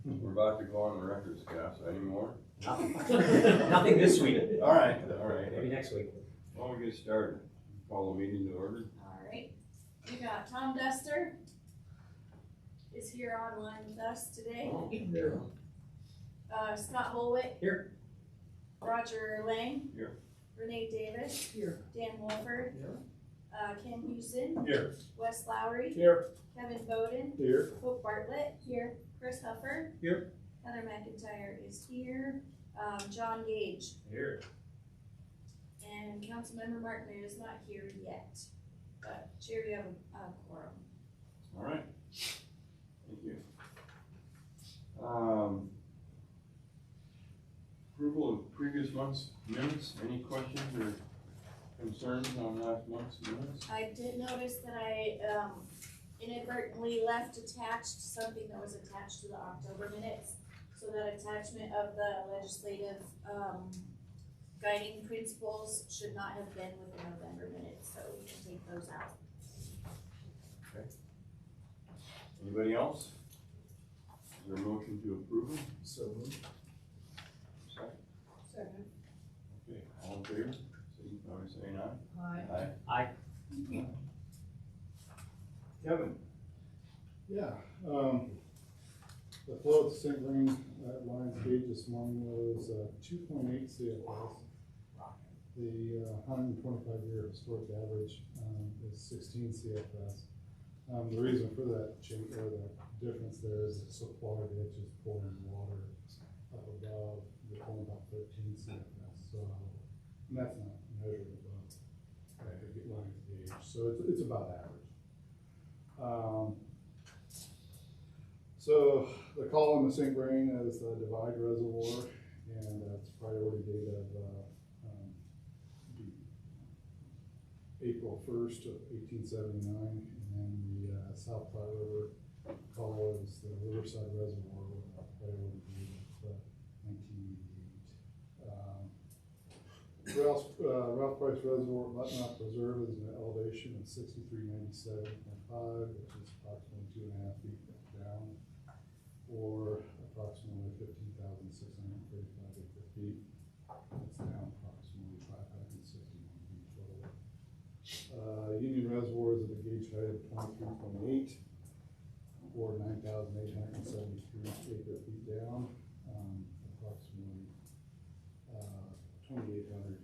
We're about to go on the record, Scott, so any more? Nothing this week. All right. Maybe next week. Well, we get started. Call the meeting to order. All right, we got Tom Duster is here online with us today. Oh, Here. Scott Holwick. Here. Roger Lang. Here. Renee Davis. Here. Dan Wolford. Here. Ken Houston. Here. Wes Lowry. Here. Kevin Bowden. Here. Hope Bartlett. Here. Chris Huffer. Here. Heather McIntyre is here. John Gage. Here. And Councilmember Martin is not here yet, but Chair, you have a quorum. All right. Thank you. Approval of previous month's minutes. Any questions or concerns on last month's minutes? I did notice that I inadvertently left attached something that was attached to the October minutes. So that attachment of the legislative guiding principles should not have been with the November minutes, so we can take those out. Okay. Anybody else? Is there a motion to approve them? So moved. Second. Second. Okay, all in favor? Signify by saying aye. Aye. Aye. Aye. Kevin? Yeah, the flow at St. Ring at Lions Gate this morning was 2.8 CFS. The 125-year historic average is 16 CFS. The reason for that change or the difference there is the supply ditch is pouring water up above. They're pulling about 13 CFS, so and that's not measured above Lions Gate, so it's about average. So the call on the St. Vrain is the Divide Reservoir, and it's priority date of April 1st of 1879, and then the South Platte River call is the Riverside Reservoir with a priority date of 1988. Ralph Price Reservoir at Buttonock Reserve is an elevation of 6397.5, which is approximately 2.5 feet down, or approximately 15,635 acre feet. It's down approximately 561 feet total. Union Reservoir is at a gauge height of 23.8, or 9,873 acre feet down, approximately 2,890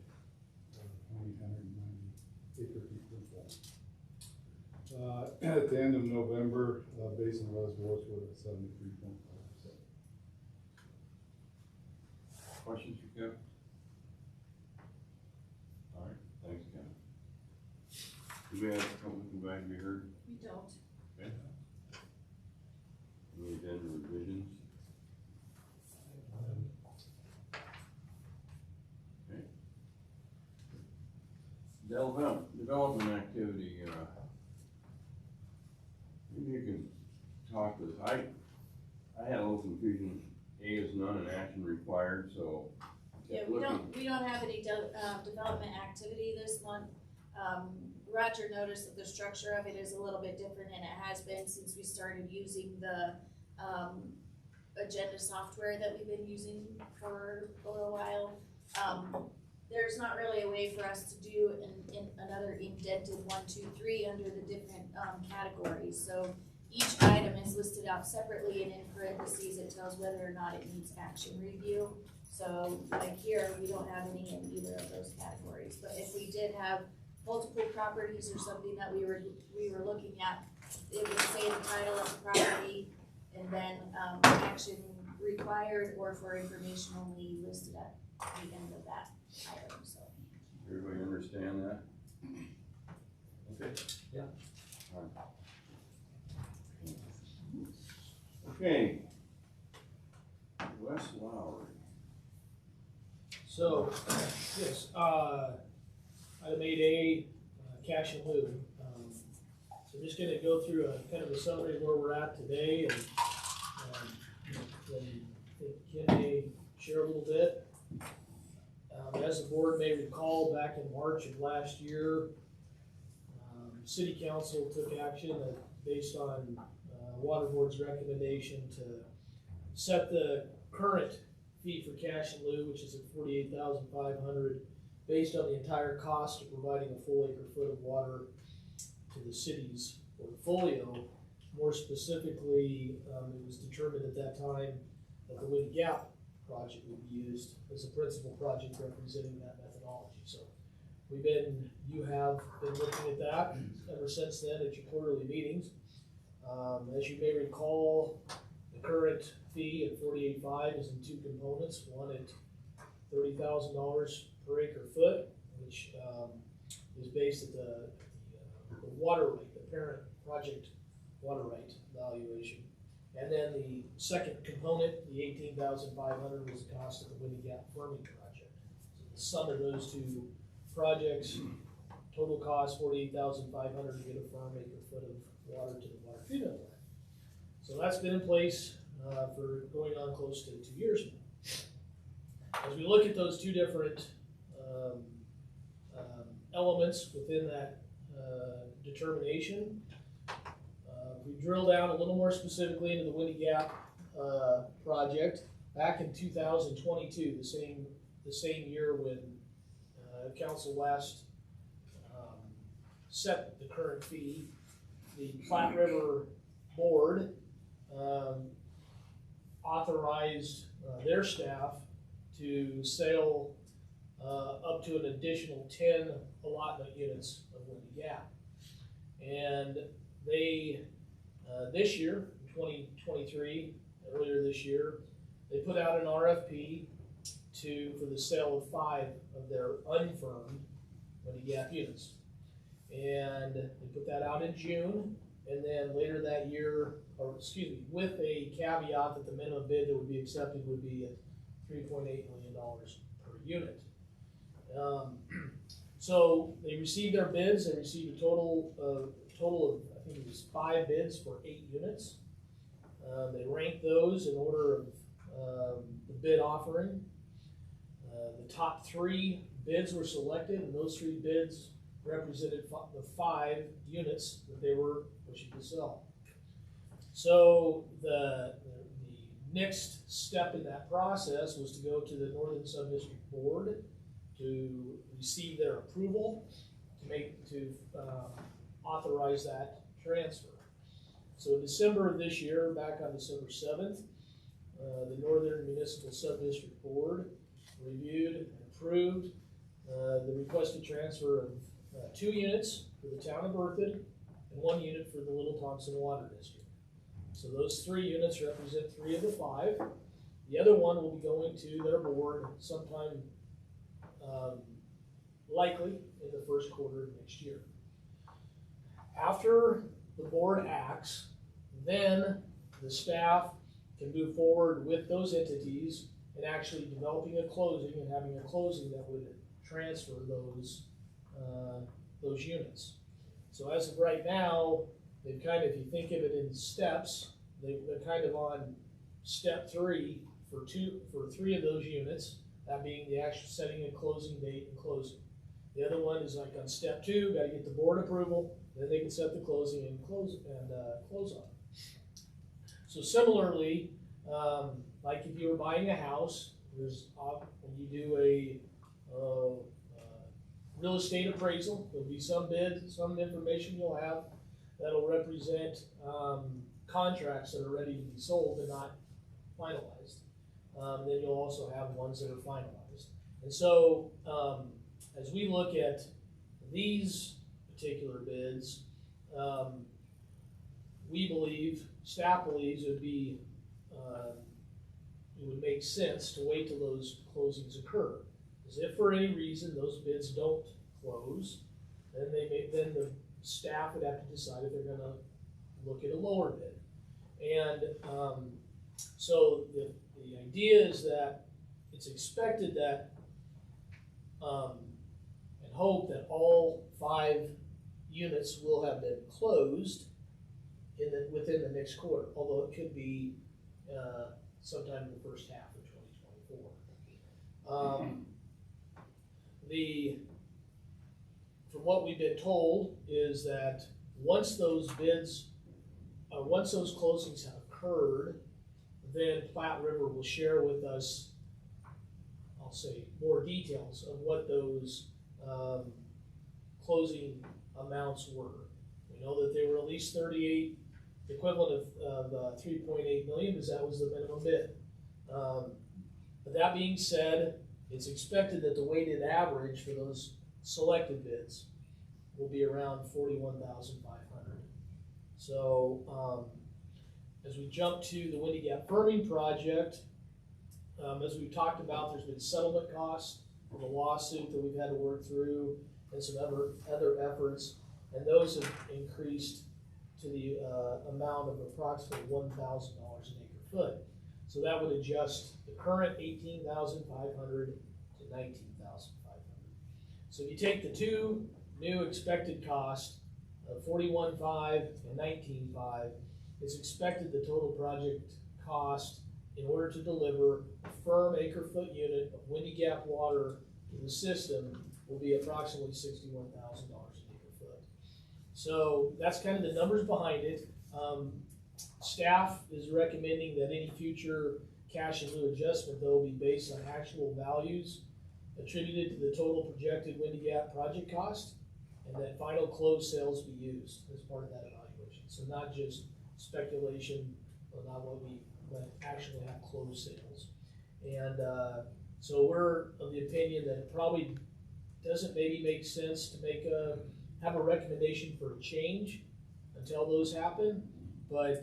acre feet from full. At the end of November, basin reservoirs were at 73.5%. Questions for Kevin? All right, thanks, Kevin. Do we have something back to be heard? We don't. Okay. Any agenda revisions? Okay. Development activity, maybe you can talk to us. I had a little confusion. A is none and action required, so. Yeah, we don't have any development activity this month. Roger noticed that the structure of it is a little bit different, and it has been since we started using the agenda software that we've been using for a little while. There's not really a way for us to do another indented 1, 2, 3 under the different categories. So each item is listed out separately, and in parentheses it tells whether or not it needs action review. So like here, we don't have any in either of those categories. But if we did have multiple properties or something that we were looking at, it would say the title of the property and then action required or for information only listed at the end of that item. So Everybody understand that? Okay. Yeah. All right. Okay. Wes Lowry. So, yes, item 8A, cash and lieu. So just gonna go through a kind of a summary of where we're at today, and then Ken may share a little bit. As the board may recall, back in March of last year, City Council took action based on Water Board's recommendation to set the current fee for cash in lieu, which is at $48,500, based on the entire cost of providing a full acre foot of water to the city's portfolio. More specifically, it was determined at that time that the Windy Gap project would be used as a principal project representing that methodology. So you have been looking at that ever since then at your quarterly meetings. As you may recall, the current fee at $48,500 is in two components. One at $30,000 per acre foot, which is based at the water rate, the parent project water rate valuation. And then the second component, the $18,500, was the cost of the Windy Gap firming project. So the sum of those two projects, total cost $48,500 to get a firm acre foot of water to the water treatment plant. So that's been in place for going on close to 2 years now. As we look at those two different elements within that determination, we drill down a little more specifically into the Windy Gap project. Back in 2022, the same year when council last set the current fee, the Platte River Board authorized their staff to sell up to an additional 10 allotment units of Windy Gap. And they, this year, in 2023, earlier this year, they put out an RFP for the sale of 5 of their unfirmed Windy Gap units. And they put that out in June, and then later that year, or excuse me, with a caveat that the minimum bid that would be accepted would be at $3.8 million per unit. So they received their bids. They received a total of, I think it was 5 bids for 8 units. They ranked those in order of the bid offering. The top 3 bids were selected, and those 3 bids represented the 5 units that they were wishing to sell. So the next step in that process was to go to the Northern Sub-District Board to receive their approval to authorize that transfer. So in December of this year, back on December 7th, the Northern Municipal Sub-District Board reviewed and approved the requested transfer of 2 units for the town of Berthoud and 1 unit for the Little Thompson Water District. So those 3 units represent 3 of the 5. The other one will be going to their board sometime likely in the first quarter of next year. After the board acts, then the staff can move forward with those entities and actually developing a closing and having a closing that would transfer those units. So as of right now, they've kind of, if you think of it in steps, they're kind of on step 3 for 3 of those units, that being the actual setting a closing date and closing. The other one is like on step 2, got to get the board approval, then they can set the closing and close on it. So similarly, like if you were buying a house, when you do a real estate appraisal, there'll be some bids, some information you'll have that'll represent contracts that are ready to be sold but not finalized. Then you'll also have ones that are finalized. And so as we look at these particular bids, staff believes it would make sense to wait till those closings occur. Because if for any reason those bids don't close, then the staff would have to decide if they're going to look at a lower bid. And so the idea is that it's expected that and hope that all 5 units will have been closed within the next quarter, although it could be sometime in the first half of 2024. From what we've been told is that once those closings have occurred, then Platte River will share with us, I'll say, more details of what those closing amounts were. We know that they were at least 38, the equivalent of 3.8 million, because that was the minimum bid. But that being said, it's expected that the weighted average for those selected bids will be around 41,500. So as we jump to the Windy Gap firming project, as we've talked about, there's been settlement costs from a lawsuit that we've had to work through and some other efforts, and those have increased to the amount of approximately $1,000 an acre foot. So that would adjust the current 18,500 to 19,500. So if you take the two new expected costs of 41.5 and 19.5, it's expected the total project cost in order to deliver a firm acre foot unit of Windy Gap water to the system will be approximately $61,000 an acre foot. So that's kind of the numbers behind it. Staff is recommending that any future cash in lieu adjustment, though, be based on actual values attributed to the total projected Windy Gap project cost, and that final closed sales be used as part of that evaluation. So not just speculation, but not what we actually have closed sales. And so we're of the opinion that it probably doesn't maybe make sense to have a recommendation for a change until those happen, but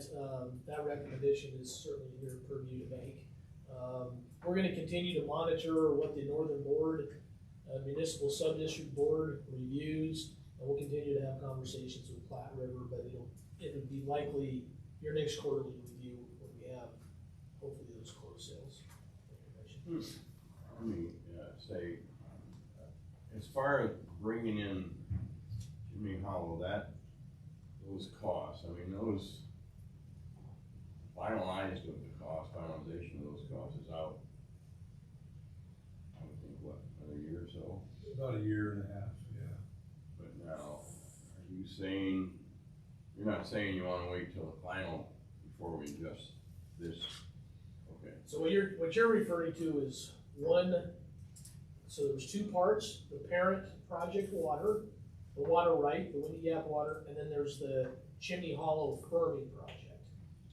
that recommendation is certainly in your purview to make. We're going to continue to monitor what the Northern Board, Municipal Subdistrict Board reviews, and we'll continue to have conversations with Platte River, but it'll be likely your next quarterly review when we have hopefully those closed sales information. Let me say, as far as bringing in Jimmy Hollow, those costs, I mean, those finalized of the cost, finalization of those costs is out, I would think, what, another year or so? About a year and a half, yeah. But now, are you saying, you're not saying you wanna wait till the final before we adjust this? Okay. So what you're referring to is one, so there's two parts: the parent project water, the water right, the Windy Gap water, and then there's the Chimney Hollow firming project.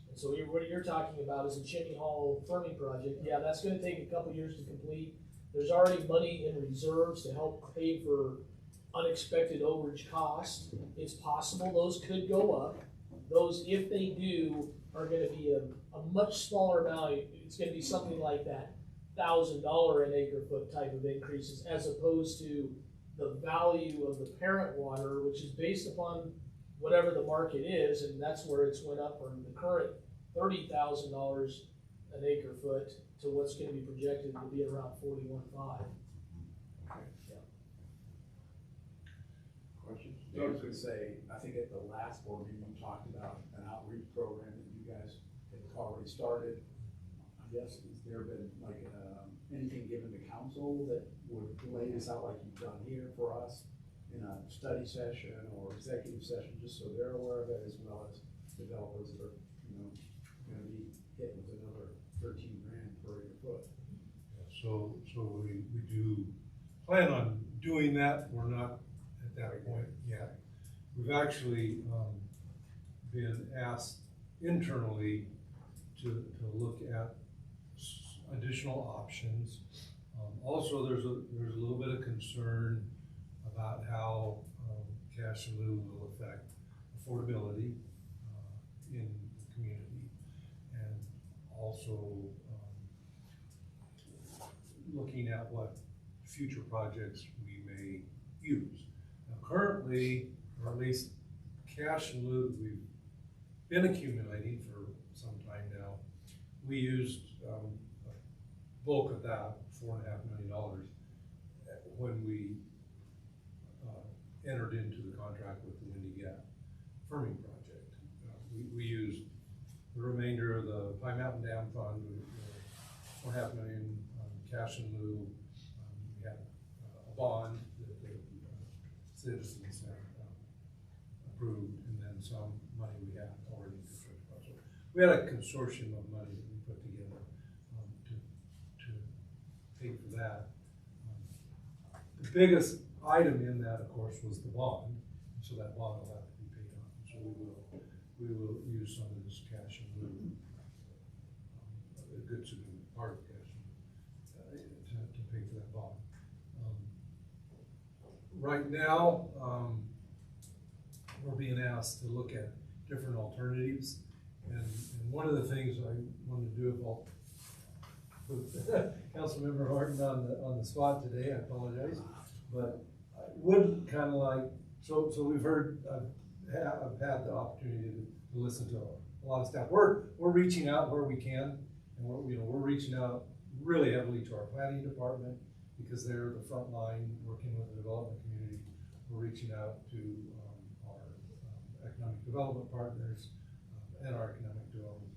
And so what you're talking about is the Chimney Hollow firming project. Yeah, that's going to take a couple years to complete. There's already money in reserves to help pay for unexpected overage costs. It's possible those could go up. Those, if they do, are going to be a much smaller value. It's going to be something like that $1,000 an acre foot type of increases, as opposed to the value of the parent water, which is based upon whatever the market is, and that's where it's went up from the current $30,000 an acre foot to what's going to be projected to be around 41.5. Okay. Yeah. Questions? I was gonna say, I think at the last board meeting, you talked about an outreach program that you guys had already started. I guess, has there been like, anything given to council that would lay this out like you've done here for us in a study session or executive session, just so they're aware of it, as well as developers that are, gonna be hit with another 13 grand per acre foot? So we do plan on doing that. We're not at that point yet. We've actually been asked internally to look at additional options. Also, there's a little bit of concern about how cash in lieu will affect affordability in the community, and also looking at what future projects we may use. Now, currently, or at least cash in lieu we've been accumulating for some time now, we used a bulk of that, $4.5 million, when we entered into the contract with the Windy Gap firming project. We used the remainder of the Pine Mountain Dam Fund, $4.5 million cash in lieu. We had a bond that the citizens had approved, and then some money we had already constructed. So we had a consortium of money that we put together pay for that. The biggest item in that, of course, was the bond, so that bond will have to be paid off. So we will use some of this cash in lieu, a good significant part of cash to pay for that bond. Right now, we're being asked to look at different alternatives, and one of the things I wanted to do, if I'll put Councilmember Horton on the spot today, I apologize, but I would kind of like, so we've heard, I've had the opportunity to listen to a lot of staff. We're reaching out where we can, and we're reaching out really heavily to our planning department, because they're the front line working with the development community. We're reaching out to our economic development partners and our economic development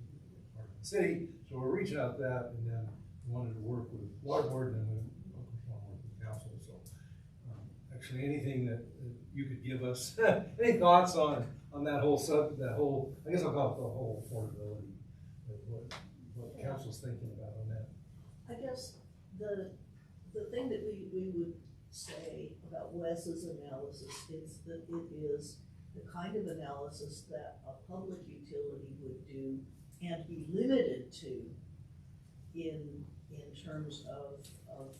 part of the city. So we're reaching out to that, and then we wanted to work with water board, and then we of course want to work with council. So actually, anything that you could give us, any thoughts on that whole I guess I'll call it the whole affordability, what council's thinking about on that. I guess the thing that we would say about Wes's analysis is that it is the kind of analysis that a public utility would do and be limited to in terms of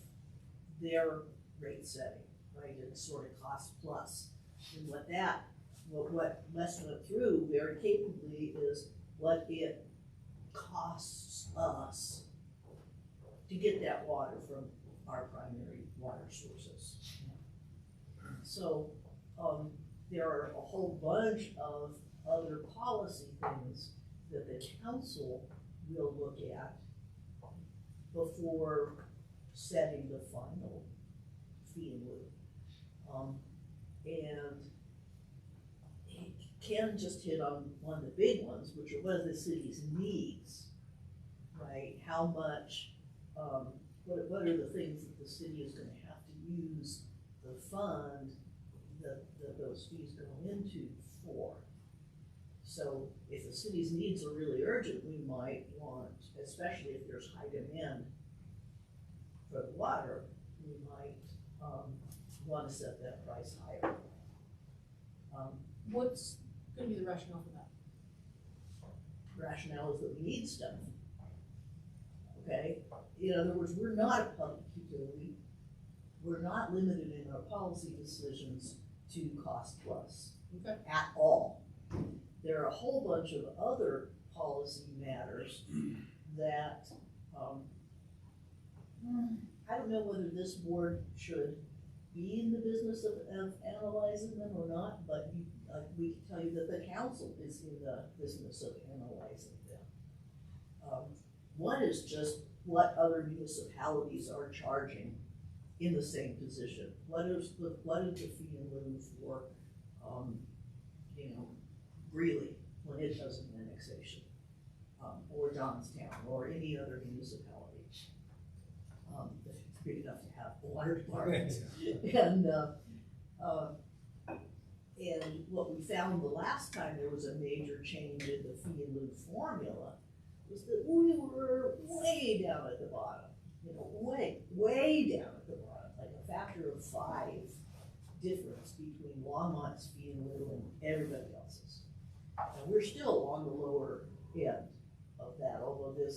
their rate setting, right? It's sort of cost plus. And what Les went through very capably is what it costs us to get that water from our primary water sources. So there are a whole bunch of other policy things that the council will look at before setting the final fee in lieu. And Ken just hit on one of the big ones, which are what are the city's needs, right? How much, what are the things that the city is going to have to use the fund that those fees go into for? So if the city's needs are really urgent, we might want, especially if there's high demand for the water, we might want to set that price higher. What's gonna be the rationale for that? Rationale is that we need stuff. Okay? In other words, we're not a public utility. We're not limited in our policy decisions to cost plus at all. There are a whole bunch of other policy matters that I don't know whether this board should be in the business of analyzing them or not, but we can tell you that the council is in the business of analyzing them. One is just what other municipalities are charging in the same position. What is the fee in lieu for, Greeley when it does an annexation, or Johnstown, or any other municipality. If it's big enough to have a water department. And what we found the last time there was a major change in the fee in lieu formula was that we were way down at the bottom, way down at the bottom, like a factor of 5 difference between Longmont's fee in lieu and everybody else's. And we're still on the lower end of that, although if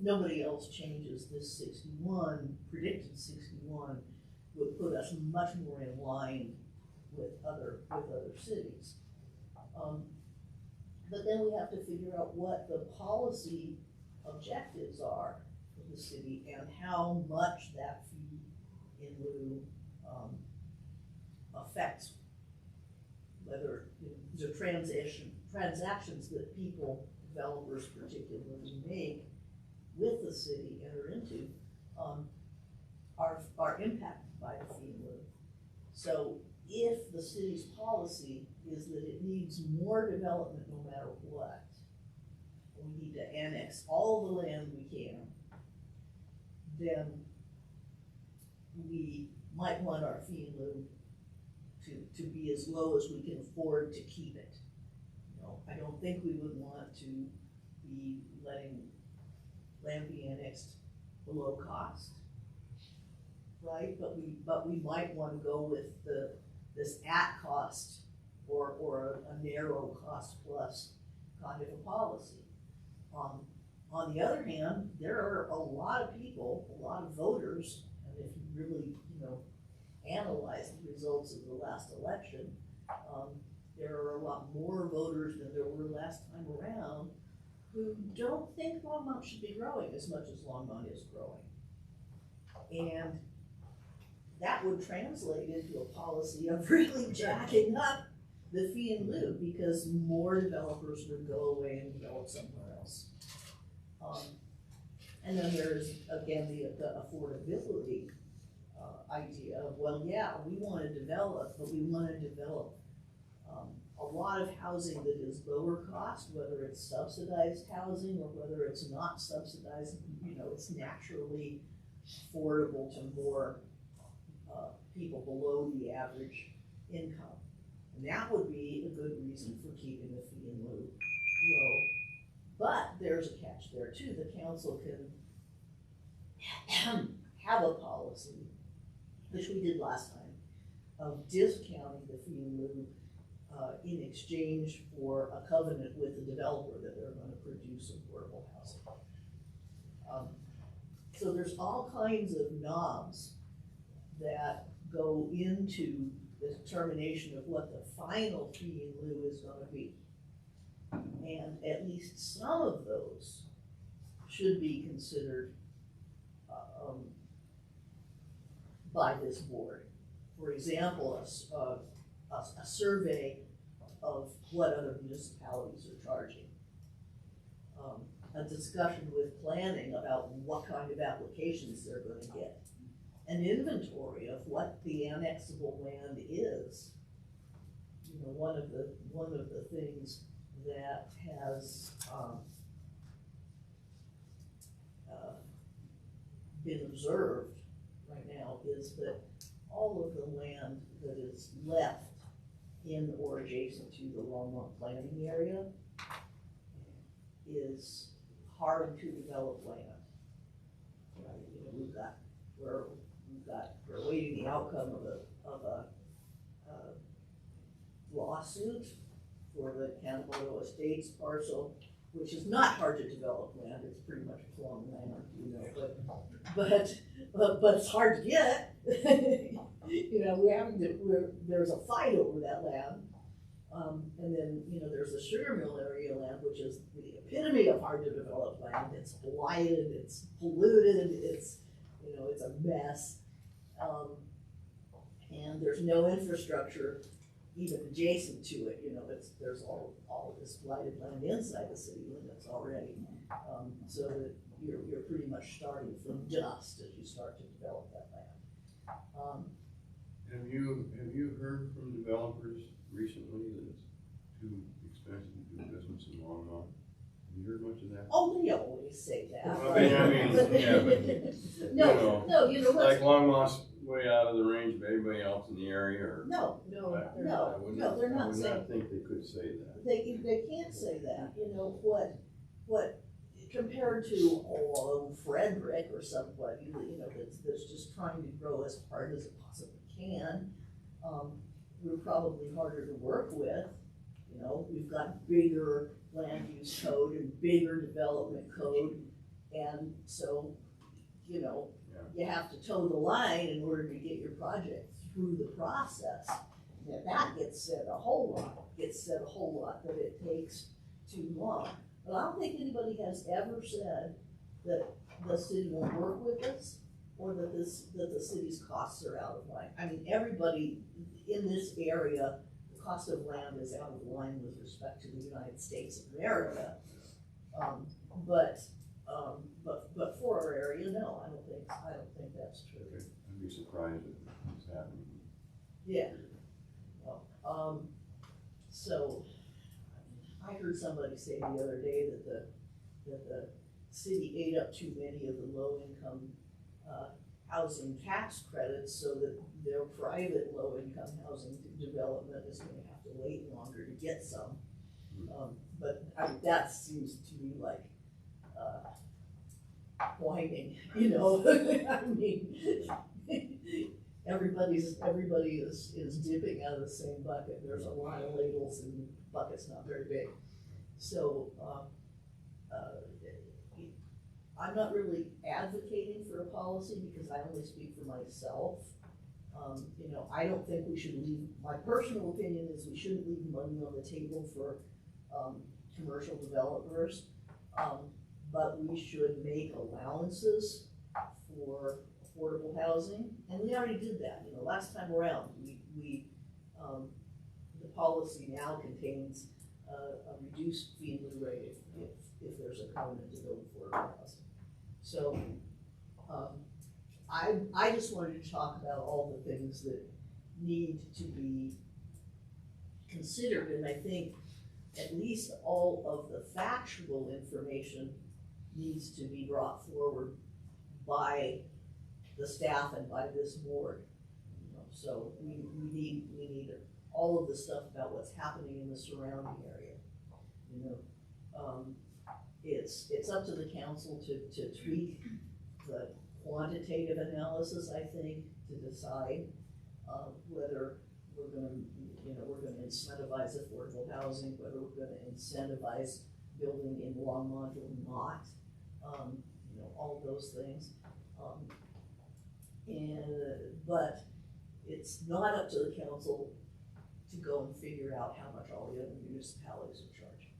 nobody else changes, this 61, predicted 61, would put us much more in line with other cities. But then we have to figure out what the policy objectives are of the city and how much that fee in lieu affects whether the transactions that people, developers particularly, make with the city, enter into, are impacted by the fee in lieu. So if the city's policy is that it needs more development no matter what, we need to annex all the land we can, then we might want our fee in lieu to be as low as we can afford to keep it. I don't think we would want to be letting land be annexed below cost. right? But we might wanna go with this at cost or a narrow cost plus kind of a policy. On the other hand, there are a lot of people, a lot of voters, and if you really, analyze the results of the last election, there are a lot more voters than there were last time around who don't think Longmont should be growing as much as Longmont is growing. And that would translate into a policy of really jacking up the fee in lieu, because more developers would go away and develop somewhere else. And then there's, again, the affordability idea of, well, yeah, we wanna develop, but we wanna develop a lot of housing that is lower cost, whether it's subsidized housing or whether it's not subsidized, it's naturally affordable to more people below the average income. And that would be a good reason for keeping the fee in lieu low. But there's a catch there too. The council can have a policy, which we did last time, of discounting the fee in lieu in exchange for a covenant with the developer that they're gonna produce affordable housing. So there's all kinds of knobs that go into the determination of what the final fee in lieu is gonna be. And at least some of those should be considered by this board. For example, a survey of what other municipalities are charging. A discussion with planning about what kind of applications they're gonna get. An inventory of what the annexable land is. One of the things that has been observed right now is that all of the land that is left in or adjacent to the Longmont planning area is hard to develop land. Right? We're awaiting the outcome of a lawsuit for the Cannaboro Estates parcel, which is not hard to develop land. It's pretty much plum land, but it's hard to get. There's a fight over that land. And then, there's the sugar mill area land, which is the epitome of hard to develop land. It's blighted, it's polluted, it's a mess. And there's no infrastructure even adjacent to it, there's all this blighted land inside the city limits already. So that you're pretty much starting from dust as you start to develop that land. Have you heard from developers recently that it's too expensive to do business in Longmont? Have you heard much of that? Oh, they always say that. I mean, yeah, but no, what? like Longmont's way out of the range of anybody else in the area, or? No, I they're not would saying. not think they could say that. They can't say that. What compared to Frederick or somebody, that's just trying to grow as hard as it possibly can. We're probably harder to work with. We've got bigger land use code and bigger development code, and so you have to toe the line in order to get your project through the process. Now that gets said a whole lot that it takes too long. But I don't think anybody has ever said that the city won't work with us or that the city's costs are out of line. I mean, everybody in this area, the cost of land is out of line with respect to the United States of America. But for our area, no, I don't think that's true. Okay. I'd be surprised if it's happening. Yeah. Well, so I heard somebody say the other day that the city ate up too many of the low-income housing tax credits, so that their private low-income housing development is going to have to wait longer to get some. But that seems to me like whining, I mean, everybody is dipping out of the same bucket. There's a lot of ladles and the bucket's not very big. So, I'm not really advocating for a policy because I only speak for myself. You know, I don't think we should leave, my personal opinion is we shouldn't leave money on the table for, commercial developers. But we should make allowances for affordable housing, and we already did that, you know, last time around, the policy now contains a reduced fee-in-lieu rate if there's a covenant to build affordable housing. So, I just wanted to talk about all the things that need to be considered, and I think at least all of the factual information needs to be brought forward by the staff and by this board. You know, so we need all of the stuff about what's happening in the surrounding area. You know, it's up to the council to tweak the quantitative analysis, I think, to decide whether we're gonna incentivize affordable housing, whether we're gonna incentivize building in Longmont or not. You know, all those things. But it's not up to the council to go and figure out how much all the other municipalities are charging.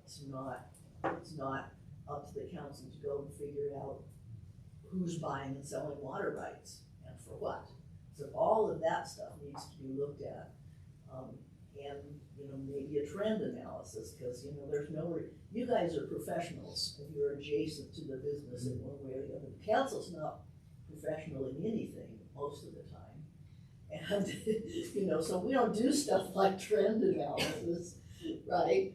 It's not up to the council to go and figure out who's buying and selling water rights and for what. So all of that stuff needs to be looked at. And, you know, maybe a trend analysis, because, you know, there's no, you guys are professionals and you're adjacent to the business in one way or the other. The council's not professional in anything most of the time. And, you know, so we don't do stuff like trend analysis, right?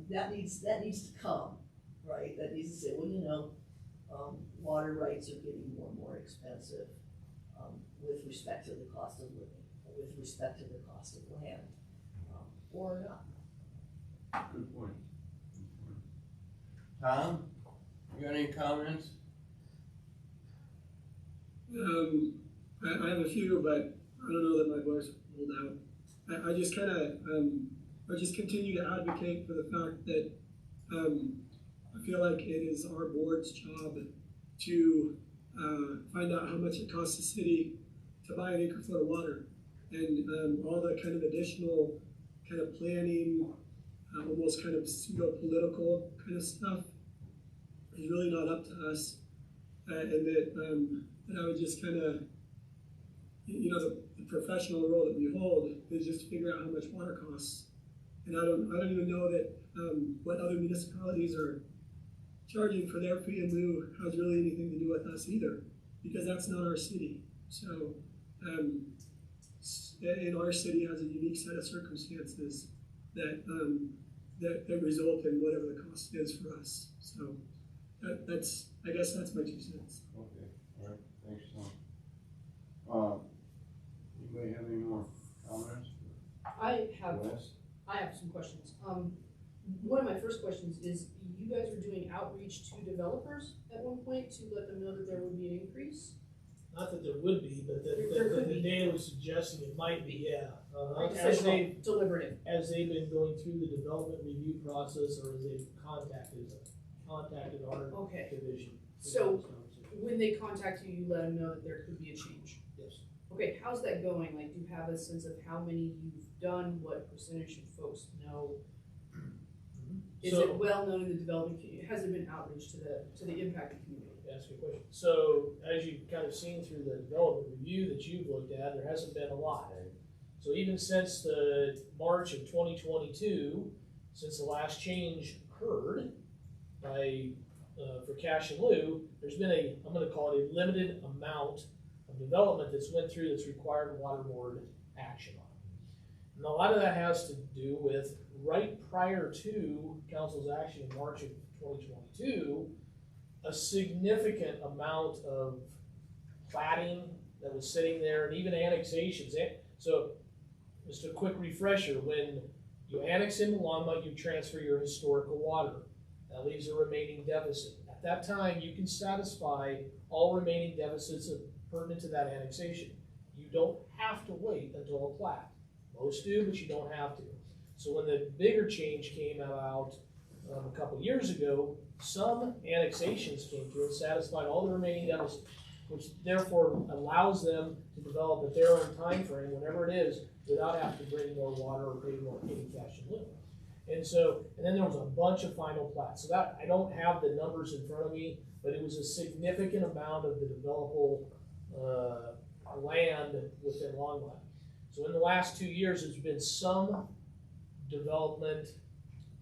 That needs to come, right? That needs to say, well, you know, water rights are getting more and more expensive with respect to the cost of living, with respect to the cost of land, or not. Good point. Tom, you got any comments? I have a few, but I don't know that my voice will hold out. I just kind of, I just continue to advocate for the fact that I feel like it is our board's job to find out how much it costs the city to buy an acre foot of water, and all the kind of additional kind of planning, almost kind of pseudo-political kind of stuff is really not up to us, and that I would just kind of, you know, the professional role that we hold is just to figure out how much water costs, and I don't even know that what other municipalities are charging for their fee in lieu has really anything to do with us either, because that's not our city. So, and our city has a unique set of circumstances that that result in whatever the cost is for us. So that's, I guess that's my 2 cents. Okay, all right, thanks, Tom. Anybody have any more comments? I have Wes? some questions. One of my first questions is, you guys were doing outreach to developers at one point to let them know that there would be an increase? Not that there would be, but There could the be. data was suggesting it might be, yeah. Like As official, deliberative. they've been going through the development review process, or as they've contacted our Okay. division. So when they contact you, you let them know that there could be a change? Yes. Okay, how's that going? Like, do you have a sense of how many you've done, what percentage of folks know? Is So- it well known in the development community? Has there been outreach to the impacted community? Ask you a question. So, as you've kind of seen through the development review that you've looked at, there hasn't been a lot. So even since the March of 2022, since the last change occurred by, for cash in lieu, there's been I'm gonna call it a limited amount of development that's went through that's required water board action on. And a lot of that has to do with right prior to council's action in March of 2022, a significant amount of platting that was sitting there, and even annexations. So, just a quick refresher, when you annex into Longmont, you transfer your historical water. That leaves a remaining deficit. At that time, you can satisfy all remaining deficits pertinent to that annexation. you don't have to wait until a plat. Most do, but you don't have to. So when the bigger change came about a couple years ago, some annexations came through and satisfied all the remaining deficits, which therefore allows them to develop at their own time frame, whenever it is, without having to bring more water or pay more any cash in lieu. And so, and then there was a bunch of final plats. So that, I don't have the numbers in front of me, but it was a significant amount of the developable land within Longmont. So in the last 2 years, there's been some development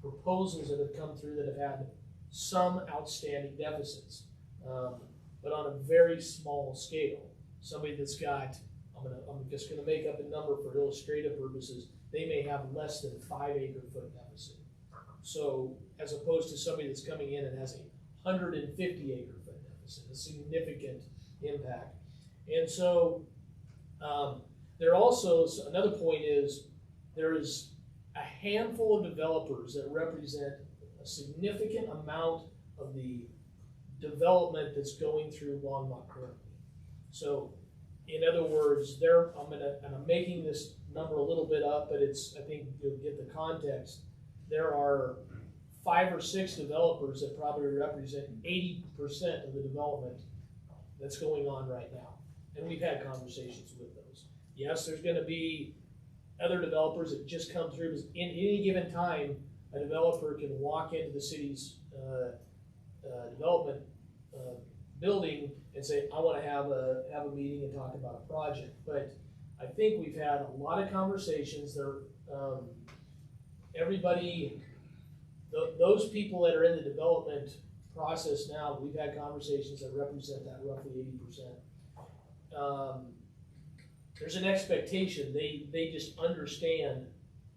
proposals that have come through that have had some outstanding deficits, but on a very small scale. Somebody that's got, I'm just gonna make up a number for illustrative purposes, they may have less than 5 acre-foot deficit. So as opposed to somebody that's coming in and has a 150 acre-foot deficit, a significant impact. And so there also, another point is, there is a handful of developers that represent a significant amount of the development that's going through Longmont currently. So in other words, I'm making this number a little bit up, but I think you'll get the context. There are 5 or 6 developers that probably represent 80% of the development that's going on right now. And we've had conversations with those. Yes, there's gonna be other developers that just come through, because in any given time, a developer can walk into the city's development building and say, I wanna have a meeting and talk about a project. But I think we've had a lot of conversations there. Everybody, those people that are in the development process now, we've had conversations that represent that roughly 80%. There's an expectation, they just understand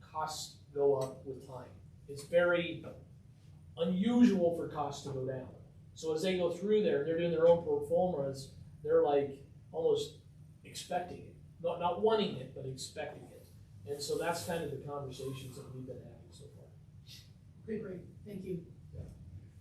costs go up with time. It's very unusual for costs to go down. So as they go through there, they're doing their own pro formas, they're like almost expecting it. Not wanting it, but expecting it. And so that's kind of the conversations that we've been having so far. Okay, great, thank you.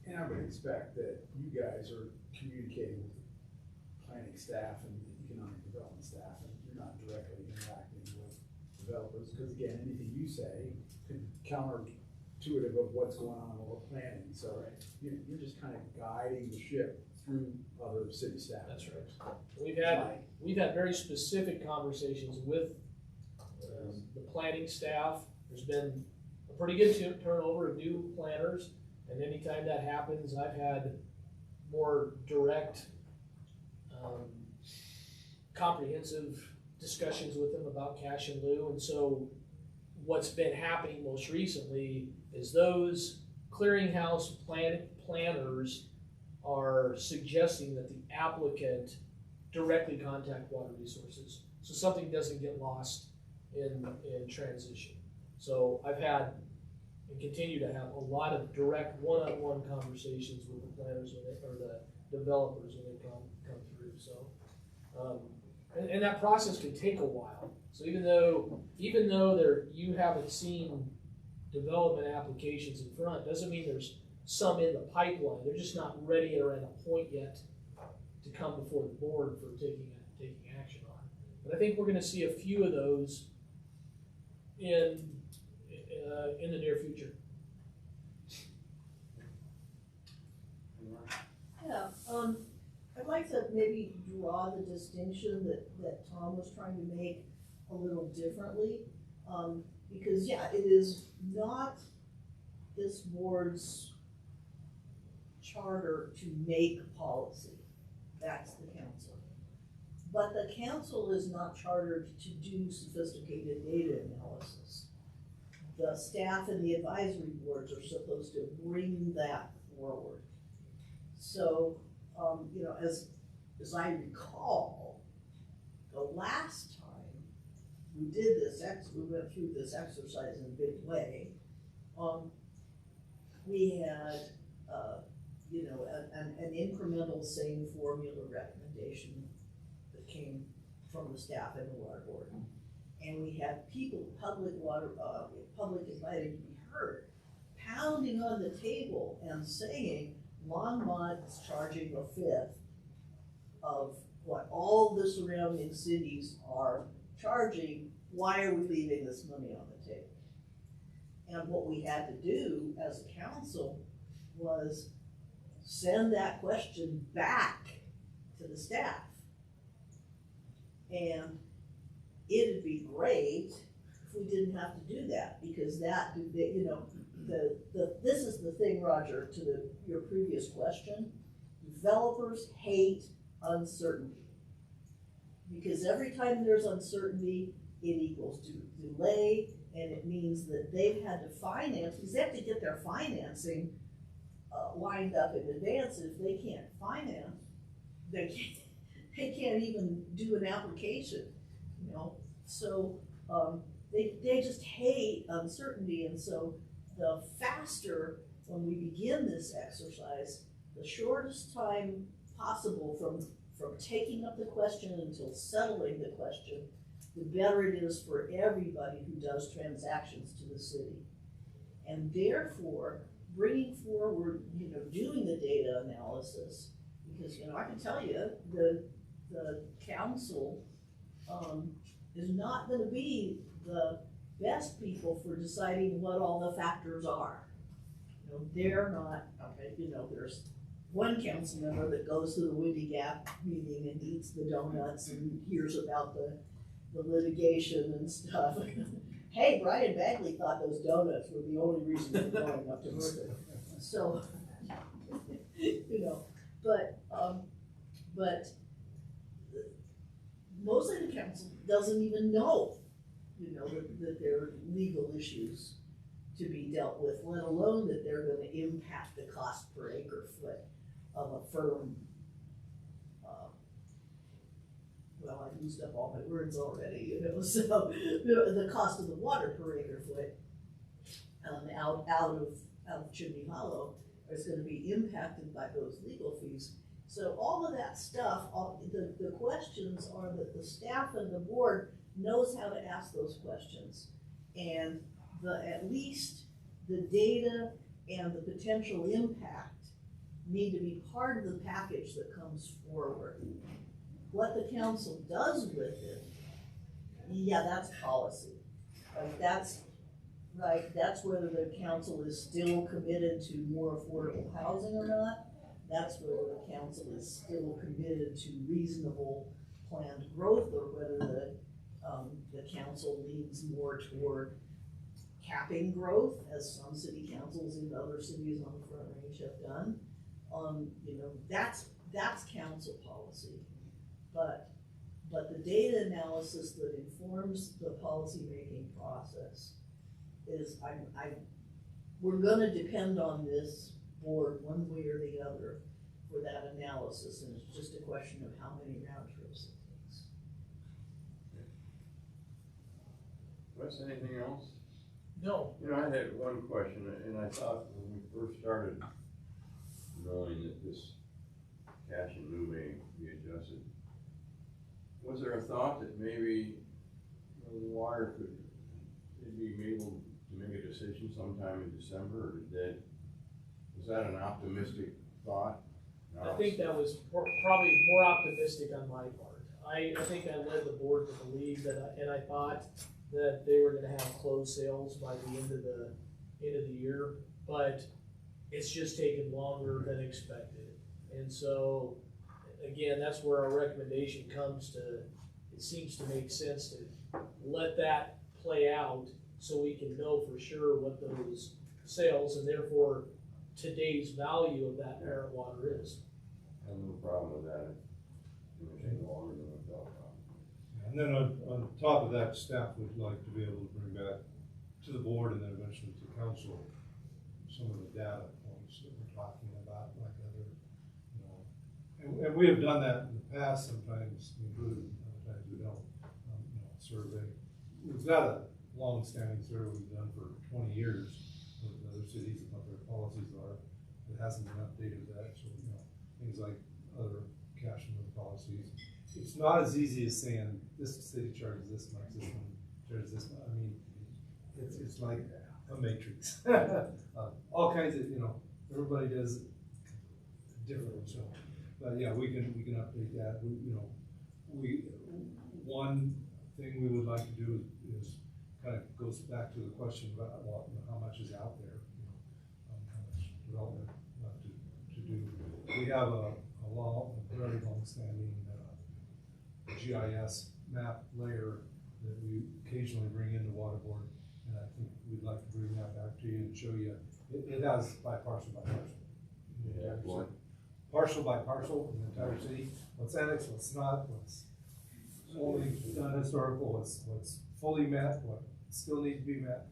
And I would expect that you guys are communicating with the planning staff and the economic development staff, and you're not directly interacting with developers, because again, anything you say could counterintuitive of what's going on while we're planning. So you're just kind of guiding the ship through other city staff. That's right. We've had very specific conversations with the planning staff. There's been a pretty good turnover of new planners, and anytime that happens, I've had more direct, comprehensive discussions with them about cash in lieu. And so what's been happening most recently is those clearinghouse planners are suggesting that the applicant directly contact Water Resources, so something doesn't get lost in transition. So I've had and continue to have a lot of direct one-on-one conversations with the planners or the developers when they come through. So and that process can take a while. So even though you haven't seen development applications in front, doesn't mean there's some in the pipeline. They're just not ready or at a point yet to come before the board for taking action on. But I think we're going to see a few of those in the near future. Yeah, I'd like to maybe draw the distinction that Tom was trying to make a little differently. Because yeah, it is not this board's charter to make policy. That's the council. But the council is not chartered to do sophisticated data analysis. The staff and the advisory boards are supposed to bring that forward. So, you know, as I recall, the last time we did this, we went through this exercise in a big way, we had, you know, an incremental same formula recommendation that came from the staff and the water board. And we had people, public invited to be heard, pounding on the table and saying Longmont is charging a fifth of what all the surrounding cities are charging, why are we leaving this money on the table? And what we had to do as a council was send that question back to the staff. And it'd be great if we didn't have to do that, because that, you know, this is the thing, Roger, to your previous question. Developers hate uncertainty. Because every time there's uncertainty, it equals delay, and it means that they've had to finance, because they have to get their financing lined up in advance. If they can't finance, they can't even do an application, you know? So they just hate uncertainty, and so the faster, when we begin this exercise, the shortest time possible from taking up the question until settling the question, the better it is for everybody who does transactions to the city. And therefore, bringing forward, you know, doing the data analysis, because, you know, I can tell you, the council is not gonna be the best people for deciding what all the factors are. You know, they're not, okay, you know, there's one council member that goes to the Windy Gap meeting and eats the donuts and hears about the litigation and stuff. Hey, Brian Bagley thought those donuts were the only reason for going up to Mercer. So, you know, but mostly the council doesn't even know, you know, that there are legal issues to be dealt with, let alone that they're gonna impact the cost per acre foot of a firm. Well, I used up all my words already, you know, so the cost of the water per acre foot out of Chimney Hollow is gonna be impacted by those legal fees. So all of that stuff, the questions are that the staff and the board knows how to ask those questions. And at least the data and the potential impact need to be part of the package that comes forward. What the council does with it, yeah, that's policy. Like that's whether the council is still committed to more affordable housing or not. That's whether the council is still committed to reasonable planned growth, or whether the council leans more toward capping growth, as some city councils in other cities on the Front Range have done. You know, that's council policy. But the data analysis that informs the policy-making process is, we're gonna depend on this board one way or the other for that analysis, and it's just a question of how many round trips it takes. Wes, anything else? No. You know, I had one question, and I thought when we first started knowing that this cash and lieu may be adjusted, was there a thought that maybe the water could be able to make a decision sometime in December, or was that an optimistic thought? No. I think that was probably more optimistic on my part. I think I led the board to believe that, and I thought that they were gonna have closed sales by the end of the year, but it's just taken longer than expected. And so, again, that's where our recommendation comes to, it seems to make sense to let that play out so we can know for sure what those sales and therefore today's value of that parent water is. I have no problem with that. It would take longer than I thought. And then on top of that, staff would like to be able to bring back to the board and then eventually to council some of the data points that we're talking about, like other, you know, and we have done that in the past. Sometimes we do, other times we don't. You know, survey. We've got a long-standing survey we've done for 20 years with other cities and what their policies are. It hasn't been updated with that, so you know, things like other cash and lieu policies. It's not as easy as saying this city charges this much, this one charges this much. I mean, it's like a matrix. All kinds of, you know, everybody does it different. So But yeah, we can update that, one thing we would like to do is kind of goes back to the question about, well, how much is out there, how much development left to do. We have a very long-standing, GIS map layer that we occasionally bring into water board, and I think we'd like to bring that back to you and show you, it has by parcel by parcel. Yeah, what? Parcel by parcel in the entire city, what's annexed, what's not, what's only done historical, what's fully met, what still needs to be met.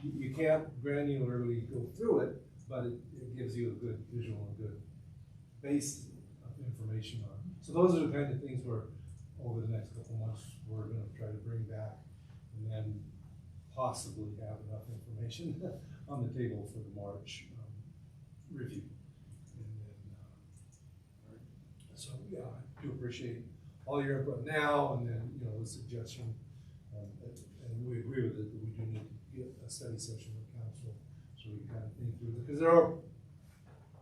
You can't granularly go through it, but it gives you a good visual and good base of information on. So those are the kind of things where, over the next couple months, we're gonna try to bring back, and then possibly have enough information on the table for the March review. And then, so yeah, I do appreciate all your input now, and then, the suggestion, and we agree with it, that we do need to get a study session with council, so we can kind of think through it, because there are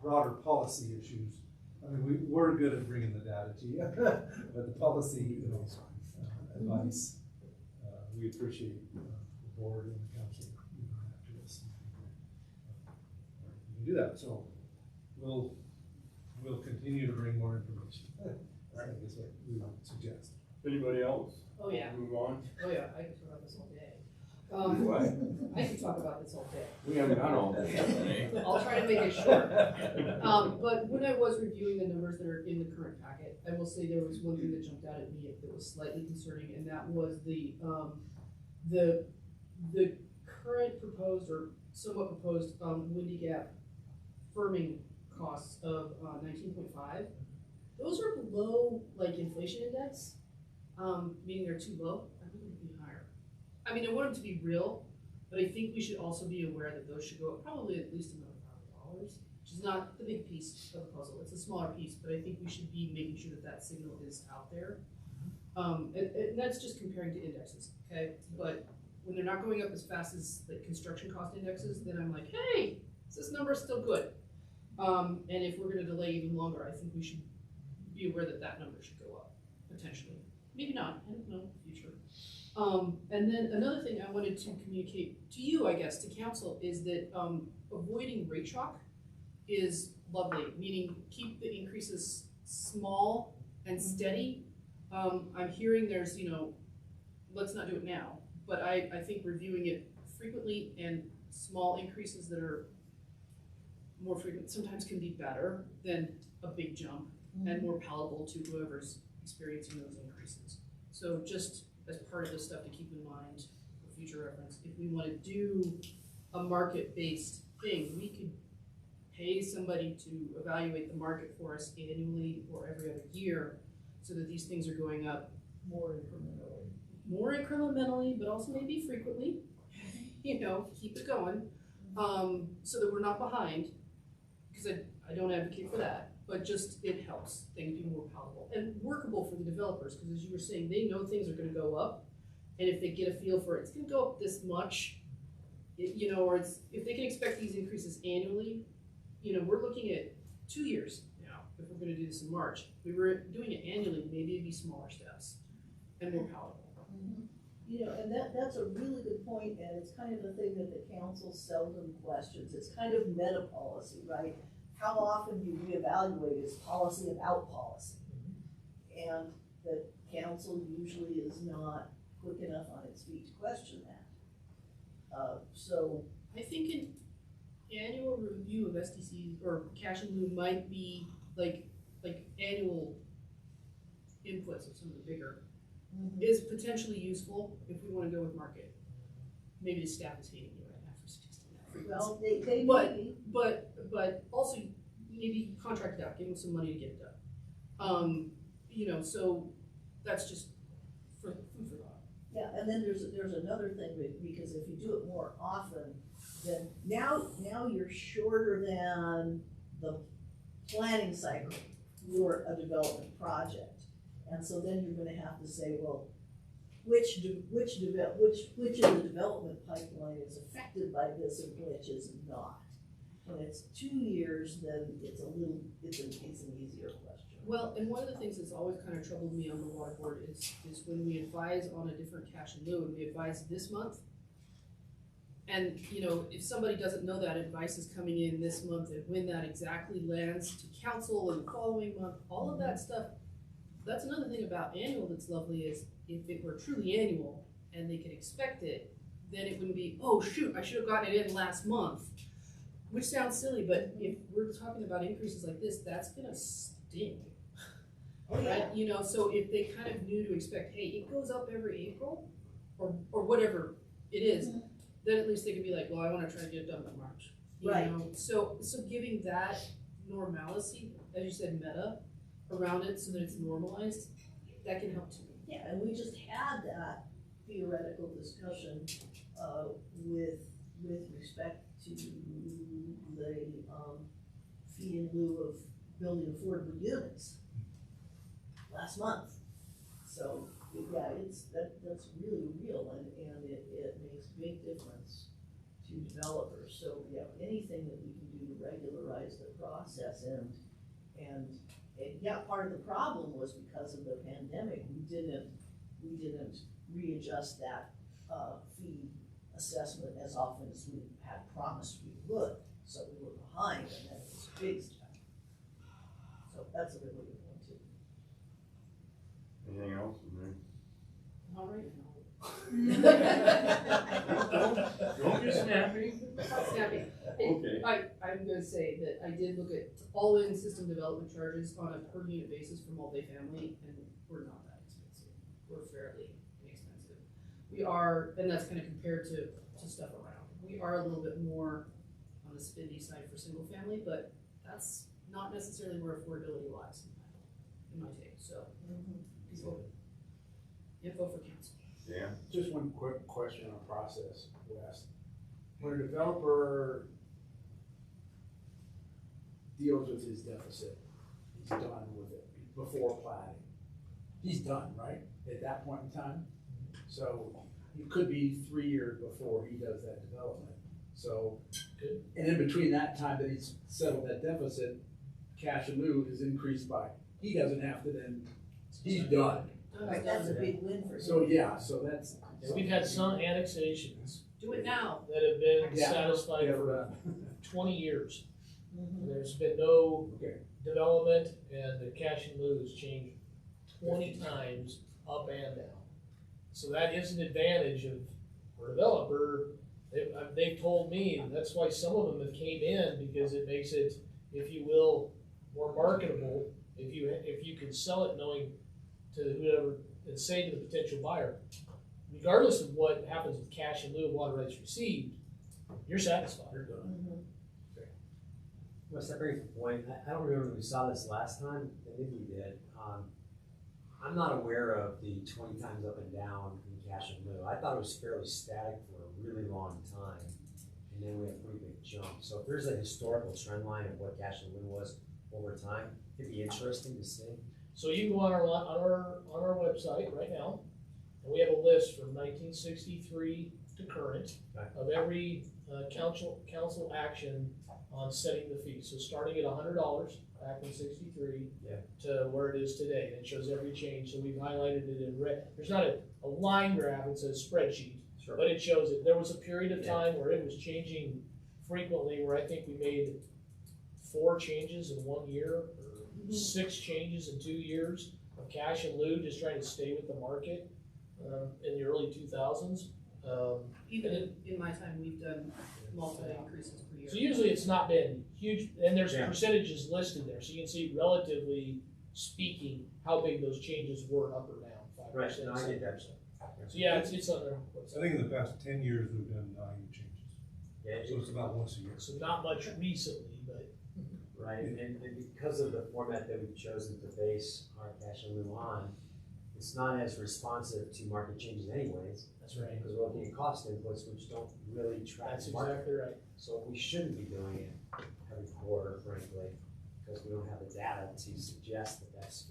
broader policy issues. I mean, we're good at bringing the data to you, but the policy, advice, we appreciate the board and the council giving that to us. We can do that, so we'll continue to bring more information. I guess what we would suggest. Anybody else? Oh, yeah. Move on. Oh, yeah, I could talk about this all day. What? I could talk about this all day. We haven't done all day. I'll try to make it short. But when I was reviewing the numbers that are in the current packet, I will say there was one thing that jumped out at me that was slightly concerning, and that was the current proposed or somewhat proposed, Windy Gap firming costs of 19.5. Those are below like inflation index, meaning they're too low. I think they could be higher. I mean, I want them to be real, but I think we should also be aware that those should go up probably at least another $1,000, which is not the big piece of the puzzle. It's a smaller piece, but I think we should be making sure that that signal is out there. And that's just comparing to indexes, okay? But when they're not going up as fast as the construction cost indexes, then I'm like, hey, is this number still good? And if we're gonna delay even longer, I think we should be aware that that number should go up, potentially. Maybe not, I don't know, future. And then another thing I wanted to communicate to you, I guess, to council, is that avoiding rate shock is lovely, meaning keep the increases small and steady. I'm hearing there's, let's not do it now, but I think reviewing it frequently and small increases that are more frequent sometimes can be better than a big jump and more palatable to whoever's experiencing those increases. So just as part of the stuff to keep in mind for future reference, if we want to do a market-based thing, we could pay somebody to evaluate the market for us annually or every other year so that these things are going up more incrementally, but also maybe frequently, keep it going, so that we're not behind, because I don't advocate for that. But just, it helps things be more palatable and workable for the developers, because as you were saying, they know things are gonna go up, and if they get a feel for it, it's gonna go up this much, or if they can expect these increases annually, we're looking at 2 years now, if we're gonna do this in March. If we were doing it annually, maybe it'd be smaller steps and more palatable. And that's a really good point, and it's kind of the thing that the council seldom questions. It's kind of meta policy, right? How often do you reevaluate is policy about policy? And the council usually is not quick enough on its feet to question that. So I think an annual review of SDCs or cash in lieu might be like annual inputs of some of the bigger is potentially useful if we want to go with market. Maybe the staff is hating me right now for suggesting that. well, they But also maybe contract it out, give them some money to get it done. So that's just for food for thought. Yeah, and then there's another thing, because if you do it more often, then now you're shorter than the planning cycle for a development project. And so then you're gonna have to say, well, which of the development pipeline is affected by this and which is not. When it's 2 years, then it's an easier your question. Well, and one of the things that's always kind of troubled me on the water board is when we advise on a different cash in lieu, and we advise this month. And, you know, if somebody doesn't know that advice is coming in this month and when that exactly lands to council in the following month, all of that stuff, that's another thing about annual that's lovely is if it were truly annual and they could expect it, then it wouldn't be, oh shoot, I should have gotten it in last month. Which sounds silly, but if we're talking about increases like this, that's gonna sting. Oh, yeah. Right? You know, so if they kind of knew to expect, hey, it goes up every April, or whatever it is, then at least they could be like, well, I wanna try to get it done by March. You Right. know? So giving that normalcy, as you said, meta, around it so that it's normalized, that can help too. Yeah, and we just had that theoretical discussion, with respect to the, fee in lieu of building affordable units last month. So, yeah, that's really real, and it makes big difference to developers. So, yeah, anything that we can do to regularize the process and yeah, part of the problem was because of the pandemic, we didn't readjust that, fee assessment as often as we had promised we would. So we were behind, and that was a big step. So that's a really good one too. Anything else in there? All right. Don't get snappy. Snappy. Okay. I'm gonna say that I did look at all-in system development charges on a per unit basis for multifamily, and we're not that expensive. We're fairly inexpensive. We are, and that's kind of compared to stuff around. We are a little bit more on the spendy side for single family, but that's not necessarily where affordability lies in my take, so. Info for council. Yeah. Just one quick question on process, Wes. When a developer deals with his deficit, he's done with it before planning. He's done, right, at that point in time? So it could be 3 years before he does that development. So, and in between that time that he's settled that deficit, cash in lieu is increased by, he doesn't have to then, he's done. Right, that's a big win for him. So, yeah, so that's. And we've had some annexations Do it now. that have been Yeah. satisfied Yeah, for 20 years. Mhm. There's been no Okay. development, and the cash in lieu has changed 20 times up and down. So that is an advantage of, for a developer. They've told me that's why some of them have came in, because it makes it, if you will, more marketable. If you can sell it knowing to whoever, and say to the potential buyer, regardless of what happens with cash in lieu of water rights received, you're satisfied. You're done. Mhm. Well, that brings up a point. I don't remember if we saw this last time. I think we did. I'm not aware of the 20 times up and down in cash in lieu. I thought it was fairly static for a really long time, and then we had a pretty big jump. So if there's a historical trend line of what cash in lieu was over time, it'd be interesting to see. So you can go on our website right now, and we have a list from 1963 to current of every council action on setting the fee. So starting at $100 back in '63 to where it is today, and it shows every change. So we've highlighted it in red. There's not a line graph; it's a spreadsheet, but it shows it. There was a period of time where it was changing frequently, where I think we made 4 changes in 1 year, or 6 changes in 2 years of cash in lieu, just trying to stay with the market in the early 2000s. Even in my time, we've done multiple increases per year. So usually it's not been huge, and there's Yeah. percentages listed there, so you can see relatively speaking how big those changes were up or down, 5%, Right, no, I get that. 7%. So yeah, it's on there. I think in the past 10 years, we've done 9 changes. Yeah, So it's about once a year. So not much recently, but right, and because of the format that we've chosen to base our cash in lieu on, it's not as responsive to market changes anyways, that's right. because we're looking at cost inputs which don't really track That's the market. exactly right. So we shouldn't be doing it every quarter, frankly, because we don't have the data to suggest that that's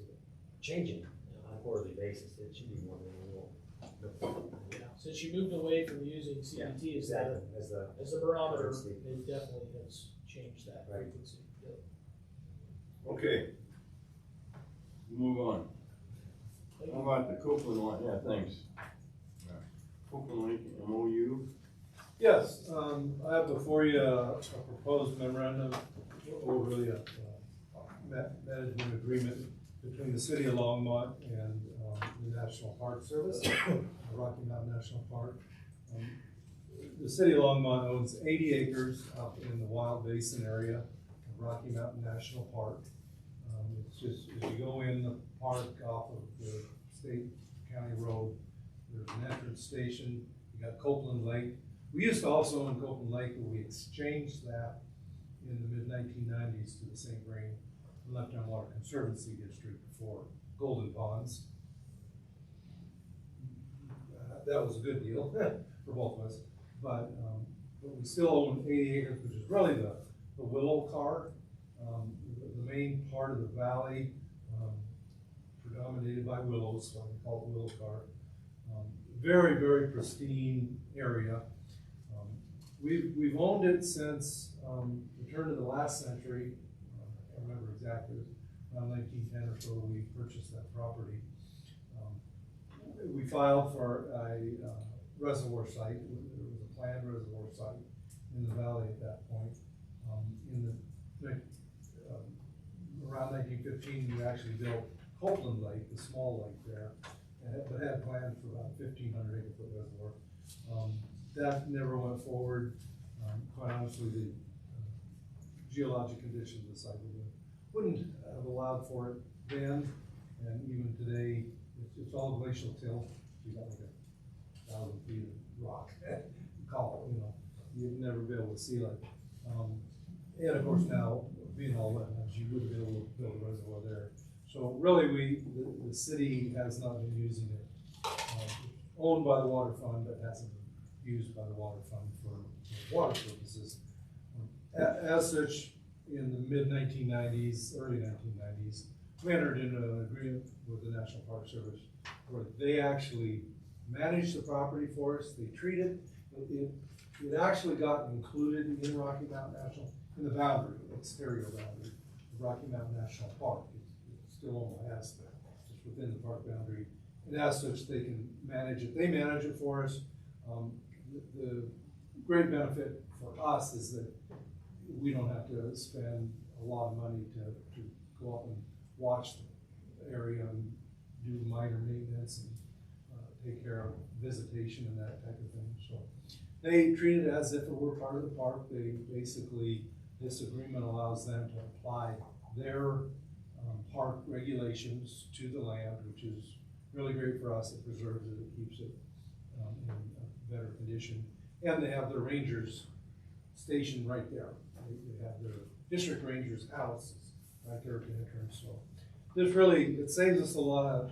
changing on a quarterly basis. It should be more than a little. Since you moved away from using CBT as the barometer, it definitely has changed that Right. frequency. Yep. Okay, Move on. How about the Copeland line? Yeah, thanks. Copeland Lake MOU? Yes, I have before you a proposed memorandum over the management agreement between the city of Longmont and the National Park Service, Rocky Mountain National Park. The city of Longmont owns 80 acres up in the Wild Basin area of Rocky Mountain National Park. It's just, as you go in the park off of the state county road, there's an entrance station. You got Copeland Lake. We used to also own Copeland Lake, but we exchanged that in the mid-1990s to the St. Vrain Left-Hand Water Conservancy District for Golden Ponds. That was a good deal for both of us. But we still own 80 acres, which is really the willow car, the main part of the valley, predominated by willows, so we call it willow car. Very, very pristine area. We've owned it since the turn of the last century. I can't remember exactly, around 1910 or so we purchased that property. We filed for a reservoir site. There was a planned reservoir site in the valley at that point. Around 1915, we actually built Copeland Lake, the small lake there, but had plans for about 1,500 acre foot reservoir. That never went forward. Quite honestly, the geologic conditions of the site wouldn't have allowed for it then, and even today, it's all glacial till. You got like 1,000 feet of rock, you'd never be able to see it. And of course now, being all wetlands, you wouldn't be able to build a reservoir there. So really, the city has not been using it. Owned by the water fund, but hasn't been used by the water fund for water purposes. As such, in the mid-1990s, early 1990s, we entered into an agreement with the National Park Service where they actually manage the property for us. They treat it. It actually got included in Rocky Mountain National, in the boundary, exterior boundary of Rocky Mountain National Park. It's still on the aspect, it's within the park boundary. And as such, they can manage it. They manage it for us. The great benefit for us is that we don't have to spend a lot of money to go up and watch the area and do minor maintenance and take care of visitation and that type of thing. So they treat it as if it were part of the park. They basically, this agreement allows them to apply their park regulations to the land, which is really great for us. It preserves it, it keeps it in a better condition. And they have their rangers stationed right there. They have their district ranger's house right there at the entrance. So this really, it saves us a lot of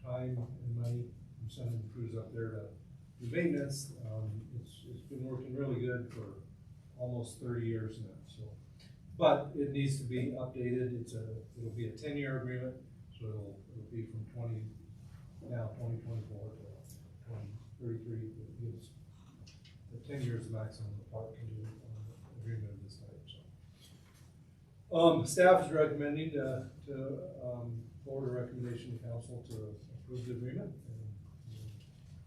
time and money from sending crews up there to do maintenance. It's been working really good for almost 30 years now. So, but it needs to be updated. It'll be a 10-year agreement, so it'll be from 2024 to 2033. It gives 10 years maximum the park can do an agreement of this type. So, staff is recommending to forward a recommendation to council to approve the agreement and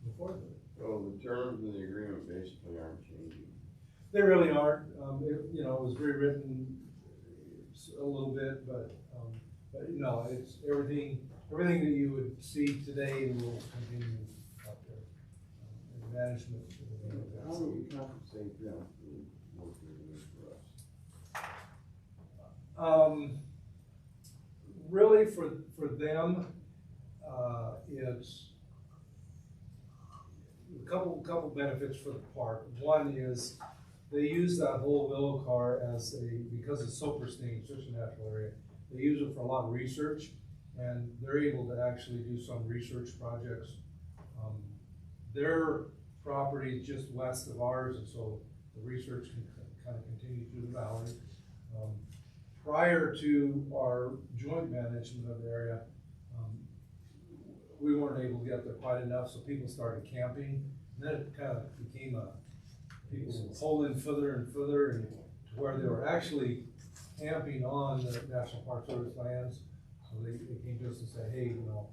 move forward with it. So the terms of the agreement basically aren't changing. They really aren't. It was rewritten a little bit, but no, it's everything that you would see today will continue up there. And management. How do we compensate them for the work they're doing for us? Really, for them, it's a couple benefits for the park. One is they use that whole willow car because it's so pristine, such a natural area. They use it for a lot of research, and they're able to actually do some research projects. Their property is just west of ours, and so the research can kind of continue through the valley. Prior to our joint management of the area, we weren't able to get there quite enough, so people started camping. And then it kind of became people would pull in further and further, and to where they were actually camping on the National Park Service lands, So they came to us and said, hey, you know,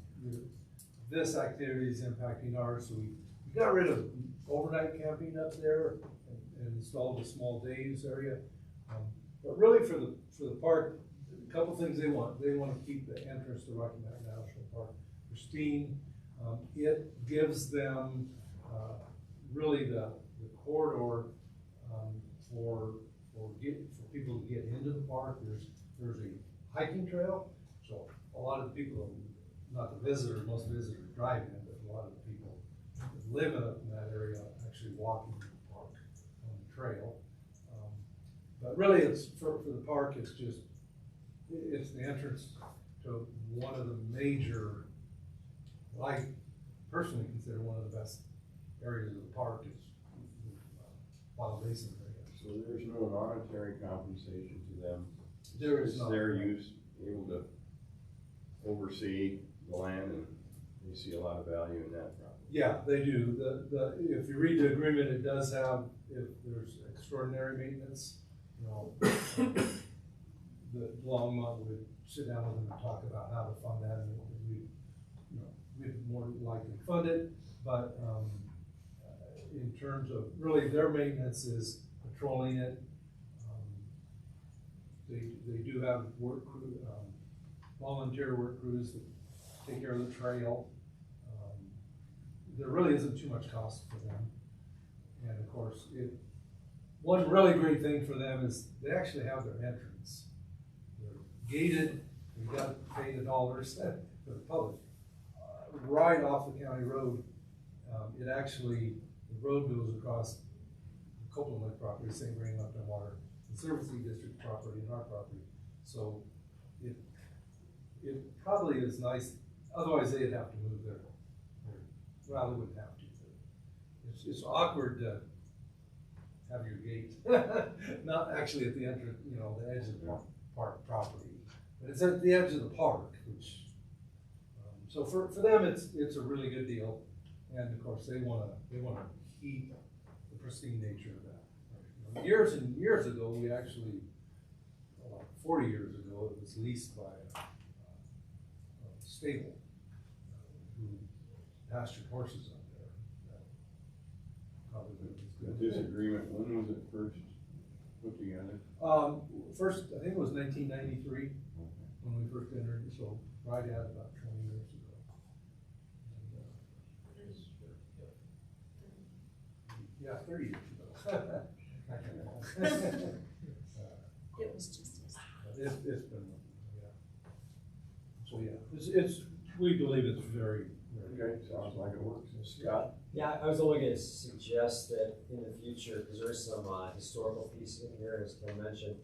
this activity is impacting ours, so we got rid of overnight camping up there and installed a small day use area. But really for the park, a couple things they want to keep the entrance to Rocky Mountain National Park pristine. It gives them really the corridor for people to get into the park. There's a hiking trail, so a lot of the people, not the visitors, most visitors drive in, but a lot of the people that live in that area actually walking the park on the trail. But really, it's for the park. It's the entrance to one of the major, what I personally consider one of the best areas of the park is the Wild Basin area. So there's no monetary compensation to them? There is It's not. their use, able to oversee the land, and they see a lot of value in that property. Yeah, they do. If you read the agreement, it does have, if there's extraordinary maintenance, you know, the Longmont would sit down with them and talk about how to fund that, and we'd more likely fund it, but, in terms of, really, their maintenance is patrolling it. They do have work crew, volunteer work crews that take care of the trail. There really isn't too much cost for them. And of course, one really great thing for them is they actually have their entrance. They're gated, you gotta pay the dollars for the public. Right off the county road, it actually, the road goes across the Copeland Lake property, St. Vrain Left and Water, the Servicing District property and our property. So it probably is nice, otherwise they'd have to move their well, they wouldn't have to. It's awkward to have your gate, not actually at the entrance, you know, the edge of the park property, but it's at the edge of the park, which, so for them, it's a really good deal. And of course, they wanna keep the pristine nature of that. You know, years and years ago, we actually, 40 years ago, it was leased by a stable who pastured horses up there. Probably was This agreement, when was it first put together? First, I think it was 1993 when we first entered, so right at about 20 years ago. And, yeah, 30 years ago. I can't remember. It was just. It's been, yeah. So yeah, we believe it's very, very. Okay, sounds like it works. Scott? Yeah, I was only gonna suggest that in the future, because there is some historical piece in here, as Ken mentioned.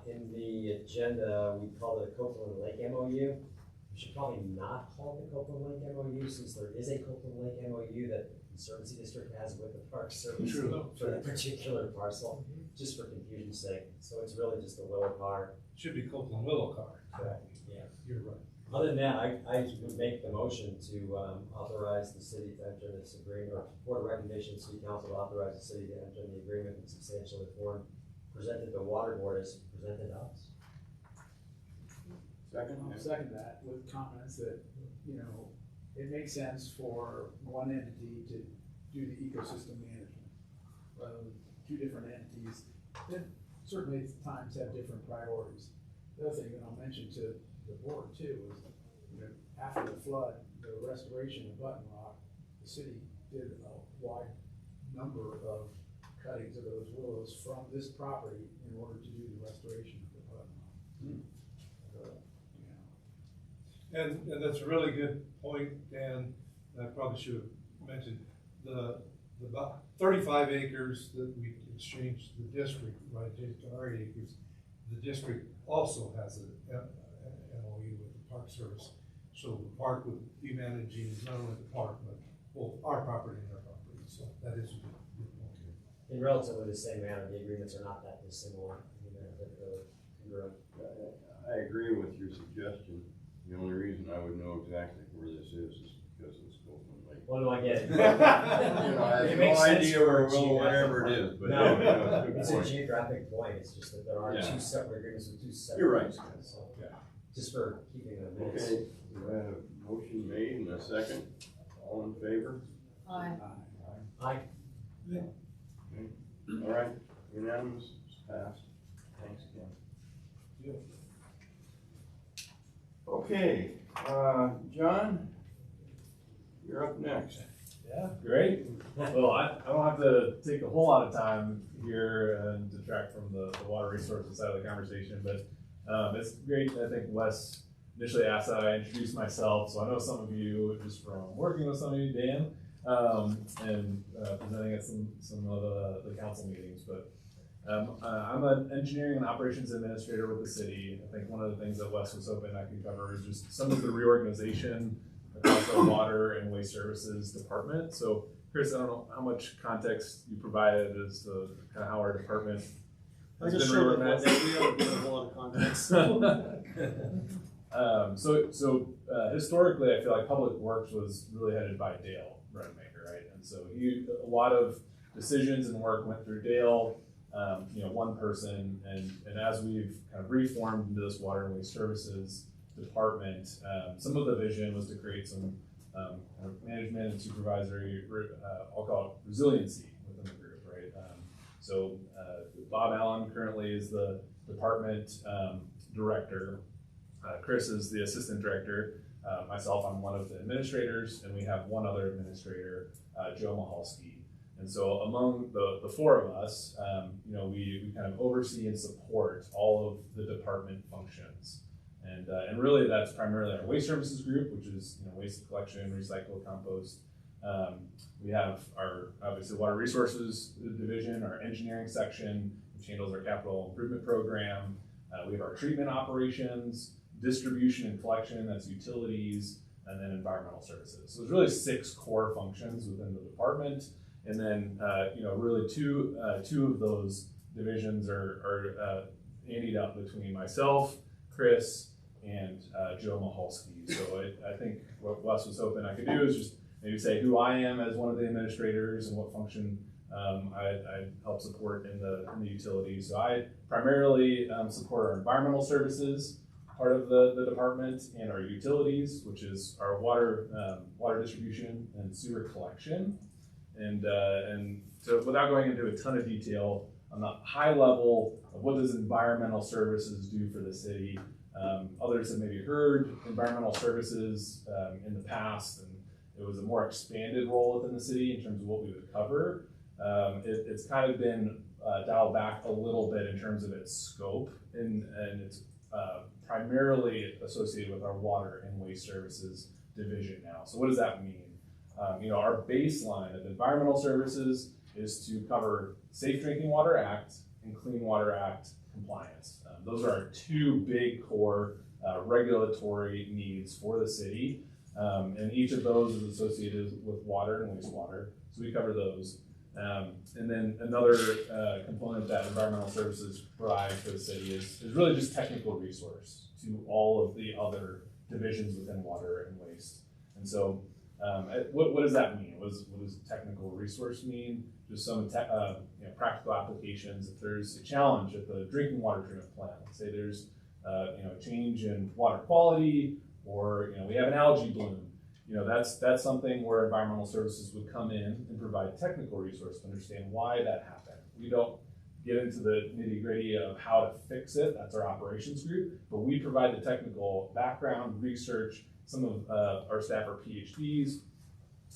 In the agenda, we called it a Copeland Lake MOU. We should probably not call it a Copeland Lake MOU, since there is a Copeland Lake MOU that the Conservancy District has with the Park Service True. for that particular parcel, just for confusion's sake. So it's really just a Willow Car. Should be Copeland Willow Car. Correct. Yeah. You're right. Other than that, I would make the motion to authorize the city to enter this agreement, or Board of Recommendation, City Council to authorize the city to enter the agreement in substantially form presented to the Water Board as presented to us. Second? I'll second that with comments that, you know, it makes sense for one entity to do the ecosystem management, rather than two different entities that certainly at times have different priorities. The other thing that I'll mention to the board too is, you know, after the flood, the restoration of Button Rock, the city did a wide number of cuttings of those willows from this property in order to do the restoration of the Button Rock. And that's a really good point, Dan. I probably should have mentioned the about 35 acres that we exchanged the district, right, to our acres. The district also has an MOU with the Park Service. So the park would be managing not only the park, but both our property and their property. So that is a good point. In relatively the same manner, the agreements are not that dissimilar. They're really congruent. I agree with your suggestion. The only reason I would know exactly where this is because it's Copeland Lake. What do I get? You know, I have It no makes sense idea for wherever it is, but No, you know, it's it's a a good point. geographic point. It's just that there are Yeah. two separate agreements with two separate. You're right. So, just for keeping the minutes. Okay, we have a motion made and a second. All in favor? Aye. Aye. All right, unanimous, it's passed. Thanks, Ken. Okay, John, you're up next. Yeah, great. Well, I don't have to take a whole lot of time here and detract from the water resources side of the conversation, but it's great. I think Wes initially asked that I introduce myself, so I know some of you just from working with some of you, Dan, and presenting at some of the council meetings. But I'm an engineering and operations administrator with the city. I think one of the things that Wes was hoping I could cover is just some of the reorganization across our water and waste services department. So Chris, I don't know how much context you provided as to kind of how our department has been reorganized. We haven't given a whole lot of context. So historically, I feel like Public Works was really headed by Dale Redemaker, right? And so a lot of decisions and work went through Dale, one person, and as we've kind of reformed into this water and waste services department, some of the vision was to create some kind of management and supervisory, I'll call it resiliency within the group, right? So Bob Allen currently is the department director. Chris is the assistant director. Myself, I'm one of the administrators, and we have one other administrator, Joe Mahalski. And so among the four of us, we kind of oversee and support all of the department functions. And really that's primarily our waste services group, which is waste collection, recycle, compost. We have our obviously water resources division, our engineering section, which handles our capital improvement program. We have our treatment operations, distribution and collection, that's utilities, and then environmental services. So there's really 6 core functions within the department. And then really two of those divisions are andied up between myself, Chris, and Joe Mahalski. So I think what Wes was hoping I could do is just maybe say who I am as one of the administrators and what function I help support in the utilities. So I primarily support our environmental services part of the department, and our utilities, which is our water distribution and sewer collection. And so without going into a ton of detail, on the high level of what does environmental services do for the city, others have maybe heard environmental services in the past, and it was a more expanded role within the city in terms of what we would cover. It's kind of been dialed back a little bit in terms of its scope, and it's primarily associated with our water and waste services division now. So what does that mean? Our baseline of environmental services is to cover Safe Drinking Water Act and Clean Water Act compliance. Those are our 2 big core regulatory needs for the city. And each of those is associated with water and wastewater. So we cover those. And then another component that environmental services provide for the city is really just technical resource to all of the other divisions within water and waste. And so what does that mean? What does technical resource mean? Just some practical applications. If there's a challenge at the drinking water treatment plant, let's say there's a change in water quality, or we have an algae bloom. That's something where environmental services would come in and provide technical resource to understand why that happened. We don't get into the nitty-gritty of how to fix it. That's our operations group, but we provide the technical background, research. Some of our staff are PhDs,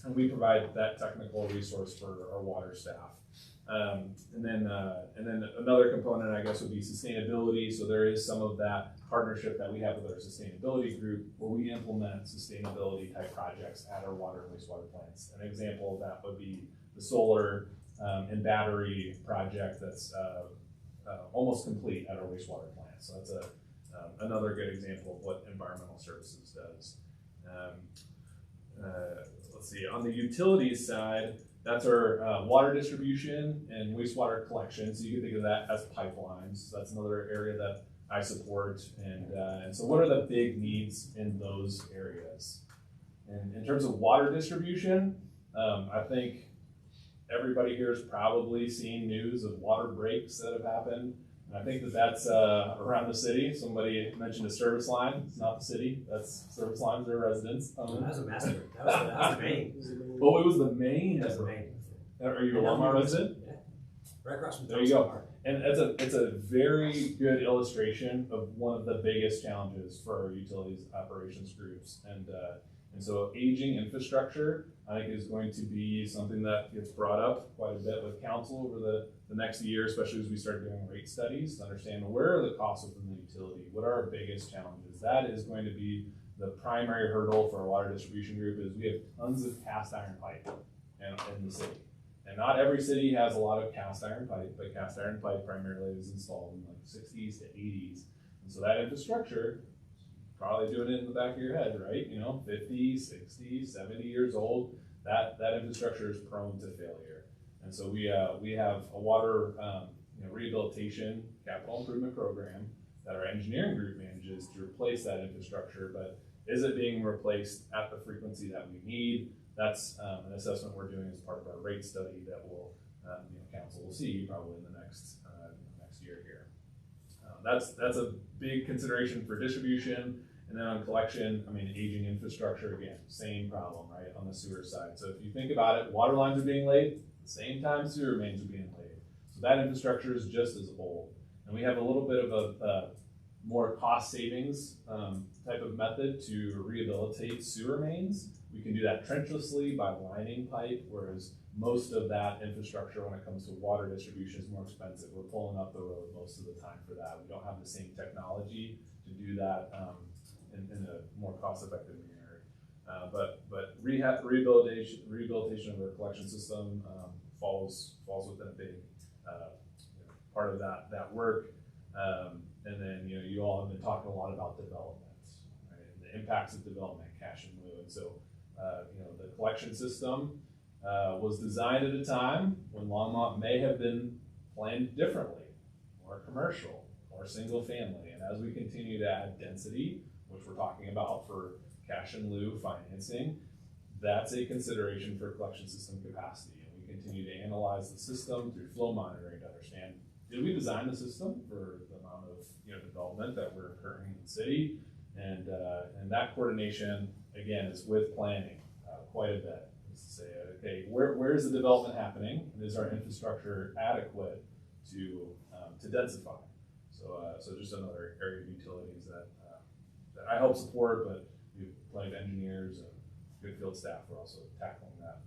and we provide that technical resource for our water staff. And then another component, I guess, would be sustainability. So there is some of that partnership that we have with our sustainability group, where we implement sustainability type projects at our water and wastewater plants. An example of that would be the solar and battery project that's almost complete at our wastewater plant. So that's another good example of what environmental services does. Let's see, on the utilities side, that's our water distribution and wastewater collection. So you can think of that as pipelines. So that's another area that I support. And so what are the big needs in those areas? And in terms of water distribution, I think everybody here has probably seen news of water breaks that have happened And I think that that's around the city. Somebody mentioned a service line. It's not the city. That's service lines are residents. That was a master. That was the main. Oh, it was the main. That was the main. Are you a Longmont resident? Yeah. Right across from There you go. And it's a very good illustration of one of the biggest challenges for our utilities operations groups. And so aging infrastructure, I think, is going to be something that gets brought up quite a bit with council over the next year, especially as we start doing rate studies to understand where are the costs within the utility, what are our biggest challenges. That is going to be the primary hurdle for our water distribution group. Is we have tons of cast iron pipe in the city. And not every city has a lot of cast iron pipe, but cast iron pipe primarily was installed in like 60s to 80s. And so that infrastructure, probably doing it in the back of your head, right? 50, 60, 70 years old, that infrastructure is prone to failure. And so we have a water rehabilitation capital improvement program that our engineering group manages to replace that infrastructure, but is it being replaced at the frequency that we need? That's an assessment we're doing as part of our rate study that will, council will see probably in the next year here. That's a big consideration for distribution, and then on collection, aging infrastructure again, same problem, right, on the sewer side. So if you think about it, water lines are being laid, at the same time sewer mains are being laid. So that infrastructure is just as old, and we have a little bit of a more cost savings type of method to rehabilitate sewer mains. We can do that trenchlessly by lining pipe, whereas most of that infrastructure when it comes to water distribution is more expensive. We're pulling up the road most of the time for that. We don't have the same technology to do that in a more cost-effective manner. But rehabilitation of our collection system falls within a big part of that work. And then you all have been talking a lot about development, right? And the impacts of development, cash and lieu. And so the collection system was designed at a time when Longmont may have been planned differently, more commercial, more single family. And as we continue to add density, which we're talking about for cash and lieu financing, that's a consideration for collection system capacity. And we continue to analyze the system through flow monitoring to understand, did we design the system for the amount of development that we're occurring in the city? And that coordination, again, is with planning quite a bit. Is to say, okay, where is the development happening, and is our infrastructure adequate to densify? So just another area of utilities that I help support, but we have plenty of engineers and good field staff who are also tackling that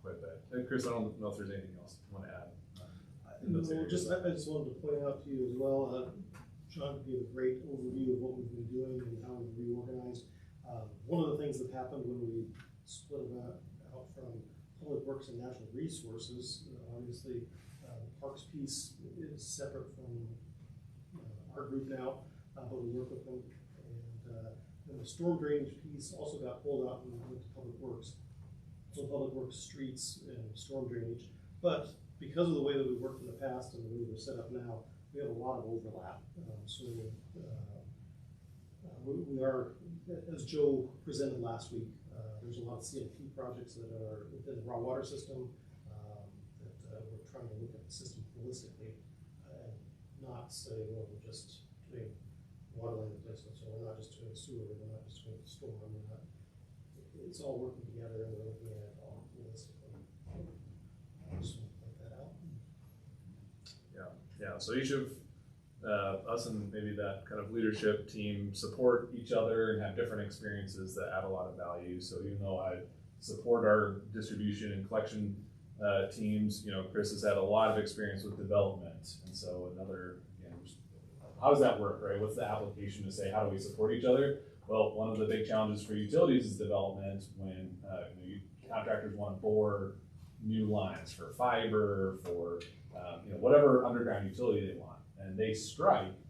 quite a bit. And Chris, I don't know if there's anything else you want to add. No, I just wanted to point out to you as well, John gave a great overview of what we've been doing and how we've reorganized. One of the things that happened when we split out from Public Works and Natural Resources, obviously the Parks piece is separate from our group now, but we work with them. And the storm drainage piece also got pulled out and went to Public Works. So Public Works streets and storm drainage. But because of the way that we worked in the past and the way we're set up now, we have a lot of overlap. We are, as Joe presented last week, there's a lot of CFP projects that are within the raw water system that we're trying to look at the system holistically and not say, well, we're just doing water line replacement, so we're not just doing sewer, we're not just doing storm, it's all working together and we're looking at it all holistically. Just want to point that out. Yeah, so each of us and maybe that kind of leadership team support each other and have different experiences that add a lot of value. So even though I support our distribution and collection teams, Chris has had a lot of experience with development. And so how does that work, right? What's the application to say, how do we support each other? Well, one of the big challenges for utilities is development when contractors want to bore new lines for fiber, for whatever underground utility they want. And they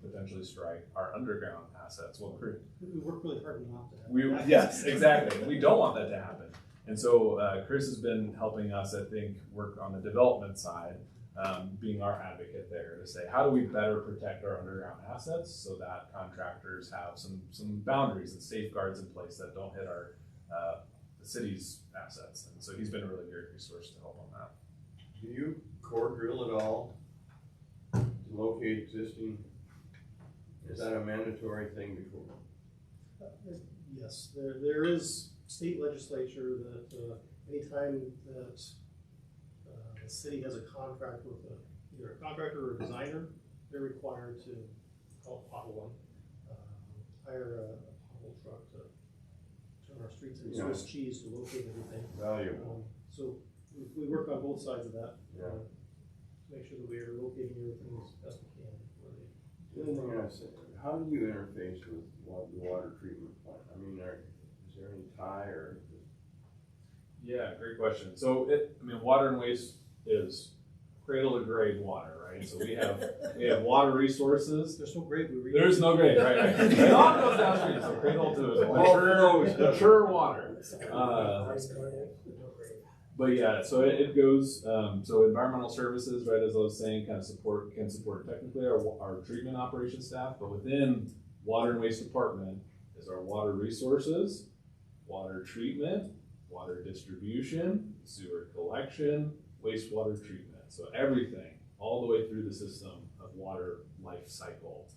potentially strike our underground assets. Well, we work really hard not to have that. Yes, exactly. We don't want that to happen. And so Chris has been helping us, I think, work on the development side, being our advocate there to say, how do we better protect our underground assets so that contractors have some boundaries and safeguards in place that don't hit our the city's assets. And so he's been a really great resource to help on that. Do you core drill at all to locate existing, is that a mandatory thing before? Yes, there is state legislature that, anytime that, the city has a contract with either a contractor or a designer, they're required to help pothole one, hire a pothole truck to turn our streets into Yeah. Swiss cheese to locate everything. Valuable. So we work on both sides of that. Yeah. To make sure that we are locating everything as best we can before they. The other thing I said, how do you interface with the water treatment plant? I mean, is there any tie or? Yeah, great question. So water and waste is cradle to grave water, right? So we have water resources. There's no grade. There's no grade, right? It all goes downstream. So cradle to mature water. But yeah, so it goes. So environmental services, right, as I was saying, can support technically our treatment operations staff, but within water and waste department is our water resources, water treatment, water distribution, sewer collection, wastewater treatment. So everything, all the way through the system of water life cycle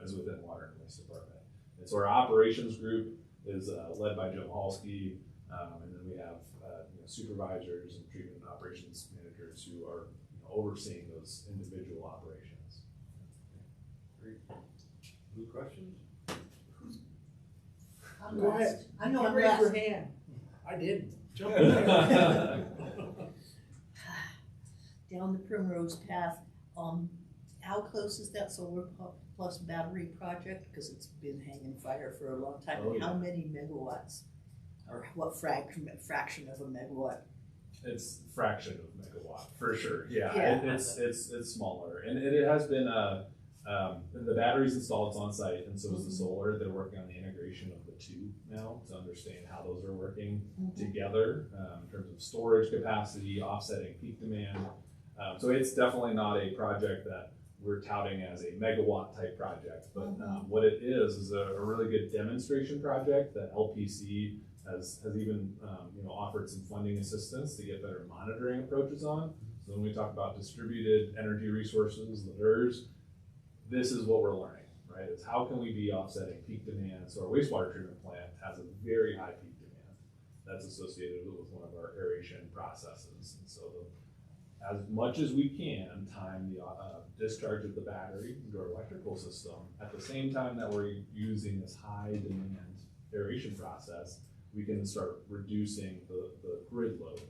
is within water and waste department. And so our operations group is led by Jim Halsky, and then we have supervisors and treatment operations managers who are overseeing those individual operations. Great. Any questions? I'm Go last. ahead. I know You I'm raised last. your hand. I didn't. Jump Down the Primrose Path, how close is that solar plus battery project? Because it's been hanging fire for a long time. Oh, And how yeah. many megawatts? Or what fraction of a megawatt? It's fraction of megawatt for sure. Yeah, Yeah. It's smaller, and it has been the batteries installed, it's on site, and so is the solar. They're working on the integration of the two now to understand how those are working together in terms of storage capacity, offsetting peak demand. So it's definitely not a project that we're touting as a megawatt type project, but what it is a really good demonstration project that LPC has even offered some funding assistance to get better monitoring approaches on. So when we talk about distributed energy resources, the DERs, this is what we're learning, right? Is how can we be offsetting peak demand? So our wastewater treatment plant has a very high peak demand that's associated with one of our aeration processes. And so as much as we can time the discharge of the battery into our electrical system at the same time that we're using this high demand aeration process, we can start reducing the grid load.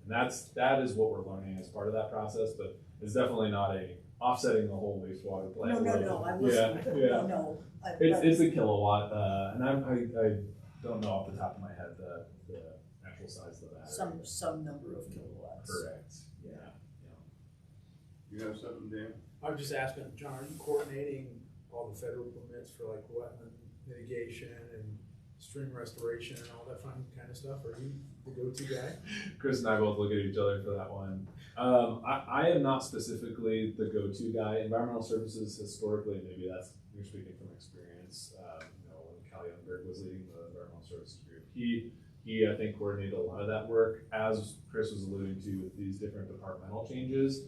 And that is what we're learning as part of that process, but it's definitely not a offsetting the whole wastewater plant. No, I wasn't, Yeah. no. It's a kilowatt, and I don't know off the top of my head the actual size of the battery. Some number of kilowatts. Correct, yeah. You have something, Dan? I was just asking, John, are you coordinating all the federal permits for like wetland mitigation and stream restoration and all that fun kind of stuff? Are you the go-to guy? Chris and I both look at each other for that one. I am not specifically the go-to guy. Environmental services historically, maybe you're speaking from experience. When Cal Youngberg was leading the environmental services group, he I think coordinated a lot of that work. As Chris was alluding to with these different departmental changes,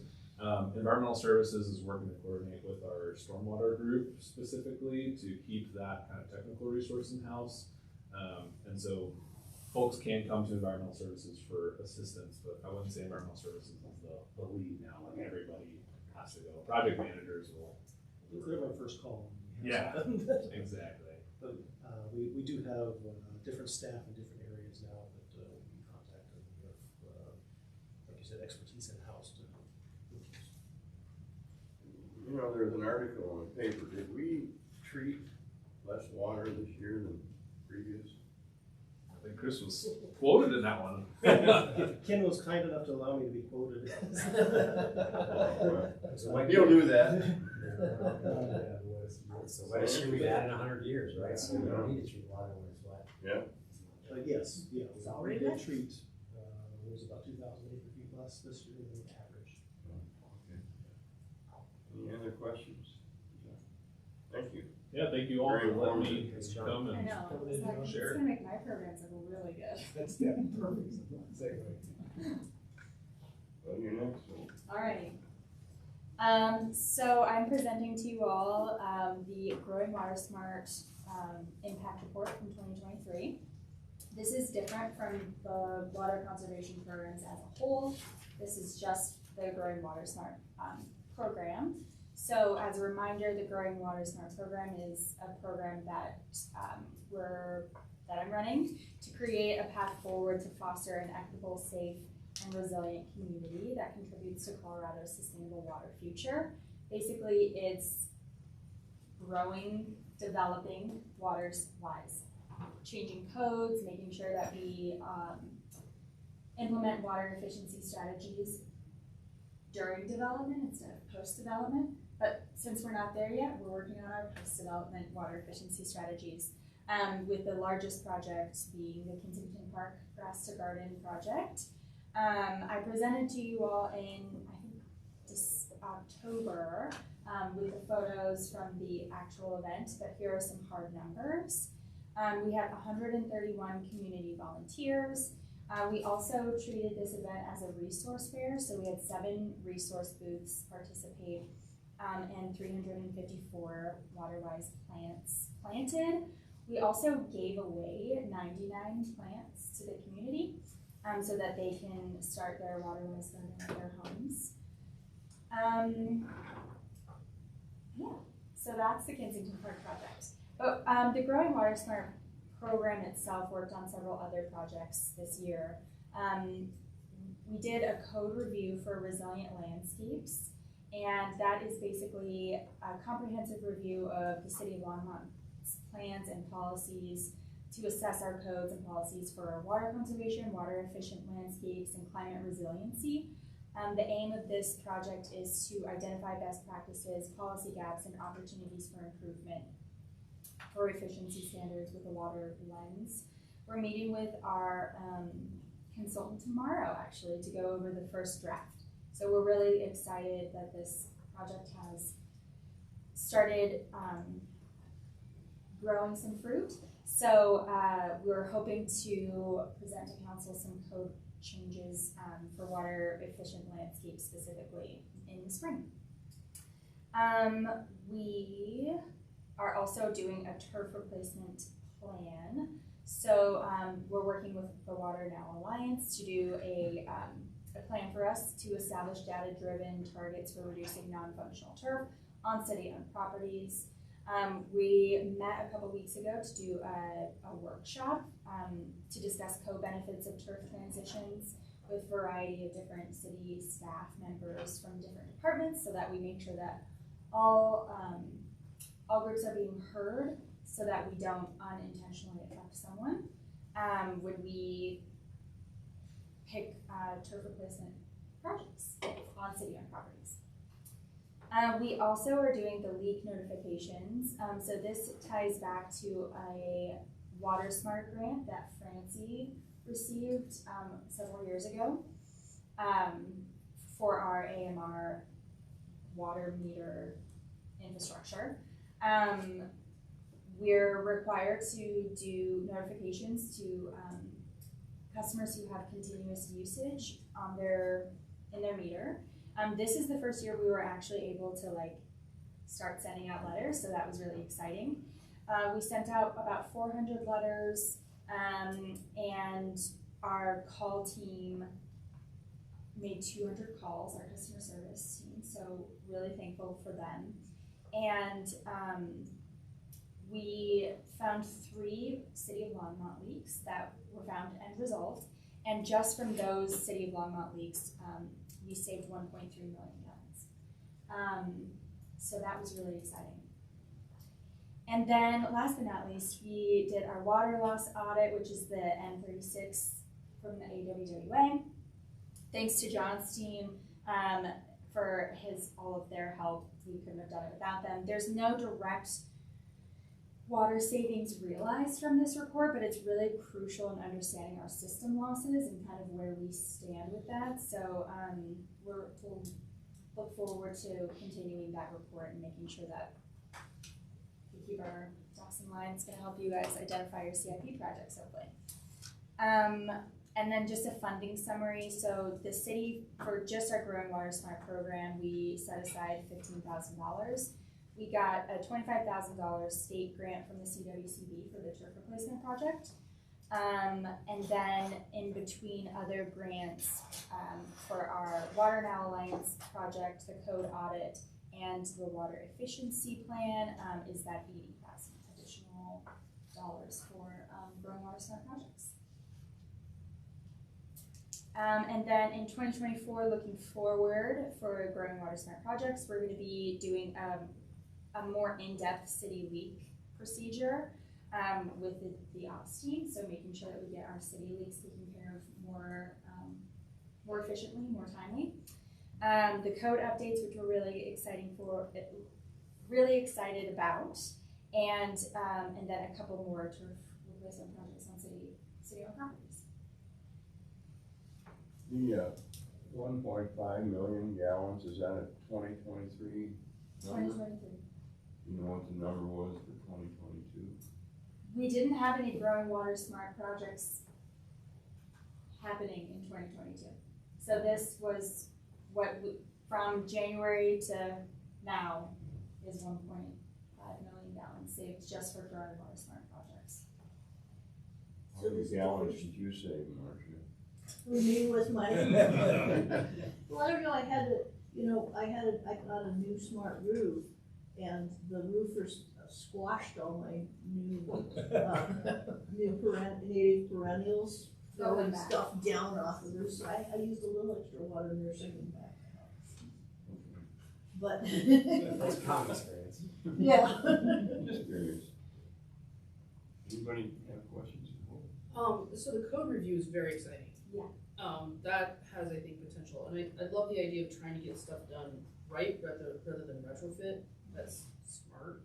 environmental services is working to coordinate with our stormwater group specifically to keep that kind of technical resource in house. And so folks can come to environmental services for assistance, but I wouldn't say environmental services is the lead now. Like everybody has to go. Project managers will. They're my first call. Yeah, exactly. But we do have different staff in different areas now that we contact and we have, like you said, expertise in house to. There's an article in the paper. Did we treat less water this year than previous? I think Chris was quoted in that one. Ken was kind enough to allow me to be quoted. He'll do that. So last year we had in 100 years, right? So we don't need to treat water when it's wet. Yeah. Yes, yeah. It's We already did done. treat, it was about 2,000 acre feet less this year than the average. Any other questions? Thank you. Yeah, thank you all Very for letting me informative. come I and know, it's like, it's share. gonna make my programs look really good. That's perfect. Well, you're next. So. Alrighty. So I'm presenting to you all the Growing Water Smart Impact Report from 2023. This is different from the water conservation programs as a whole. This is just the Growing Water Smart program. So as a reminder, the Growing Water Smart program is a program that I'm running to create a path forward to foster an equitable, safe, and resilient community that contributes to Colorado's sustainable water future. Basically, it's growing, developing water supplies, changing codes, making sure that we implement water efficiency strategies during development instead of post-development. But since we're not there yet, we're working on our post-development water efficiency strategies, with the largest project being the Kensington Park Grass to Garden project. I presented to you all in, I think, October with the photos from the actual event, but here are some hard numbers. We had 131 community volunteers. We also treated this event as a resource fair, so we had 7 resource booths participate and 354 water-wise plants planted. We also gave away 99 plants to the community so that they can start their water-wise garden at their homes. Yeah, so that's the Kensington Park project. But the Growing Water Smart program itself worked on several other projects this year. We did a code review for resilient landscapes, and that is basically a comprehensive review of the City of Longmont's plans and policies to assess our codes and policies for water conservation, water efficient landscapes, and climate resiliency. The aim of this project is to identify best practices, policy gaps, and opportunities for improvement for efficiency standards with a water lens. We're meeting with our consultant tomorrow, actually, to go over the first draft. So we're really excited that this project has started growing some fruit. So we're hoping to present to council some code changes for water efficient landscapes specifically in the spring. We are also doing a turf replacement plan. So we're working with the Water Now Alliance to do a plan for us to establish data-driven targets for reducing non-functional turf on city-owned properties. We met a couple weeks ago to do a workshop to discuss co-benefits of turf transitions with a variety of different city staff members from different departments, so that we make sure that all groups are being heard, so that we don't unintentionally affect someone when we pick turf replacement projects on city-owned properties. We also are doing the leak notifications. So this ties back to a Water Smart grant that Francie received several years ago for our AMR water meter infrastructure. We're required to do notifications to customers who have continuous usage on in their meter. This is the first year we were actually able to start sending out letters, so that was really exciting. We sent out about 400 letters, and our call team made 200 calls, our customer service team, so really thankful for them. And we found 3 City of Longmont leaks that were found and resolved, and just from those City of Longmont leaks, we saved 1.3 million gallons. So that was really exciting. And then last but not least, we did our water loss audit, which is the N36 from the AWWA. Thanks to John's team for all of their help. We couldn't have done it without them. There's no direct water savings realized from this report, but it's really crucial in understanding our system losses and kind of where we stand with that. So we'll look forward to continuing that report and making sure that we keep our ducks in line. It's going to help you guys identify your CIP projects, hopefully. and then just a funding summary. So the city, for just our Growing Water Smart program, we set aside $15,000. We got a $25,000 state grant from the CWCB for the turf replacement project. And then in between other grants for our Water Now Alliance project, the code audit, and the water efficiency plan is that $80,000 additional dollars for Growing Water Smart projects. And then in 2024, looking forward for Growing Water Smart projects, we're going to be doing a more in-depth city leak procedure with the ops team, so making sure that we get our city leaks taken care of more efficiently, more timely. The code updates, which we're really excited about, and then a couple more turf replacement projects on city-owned properties. The 1.5 million gallons, is that a 2023 number? 2023. You know what the number was for 2022? We didn't have any Growing Water Smart projects happening in 2022. So this was from January to now is 1.5 million gallons saved just for Growing Water Smart projects. How many gallons did you save, Marcia? For me was my, well, I don't know, I got a new smart roof, and the roofers squashed all my new, native perennials, throwing stuff down off the roof, so I used a little extra water nursing them back. But. That's a common experience. Yeah. Just curious. Anybody have questions? So the code review is very exciting. Yeah. That has, I think, potential, and I love the idea of trying to get stuff done right rather than retrofit. That's smart.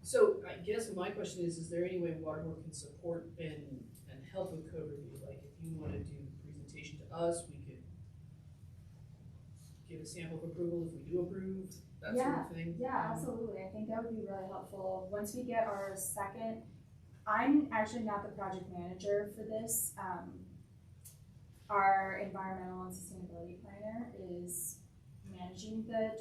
So I guess my question is there any way Waterboard can support and help with code review? Like if you want to do a presentation to us, we could give a sample of approval if we do approve, that sort of thing. Yeah, absolutely. I think that would be really helpful. Once we get our second, I'm actually not the project manager for this. Our environmental and sustainability planner is managing the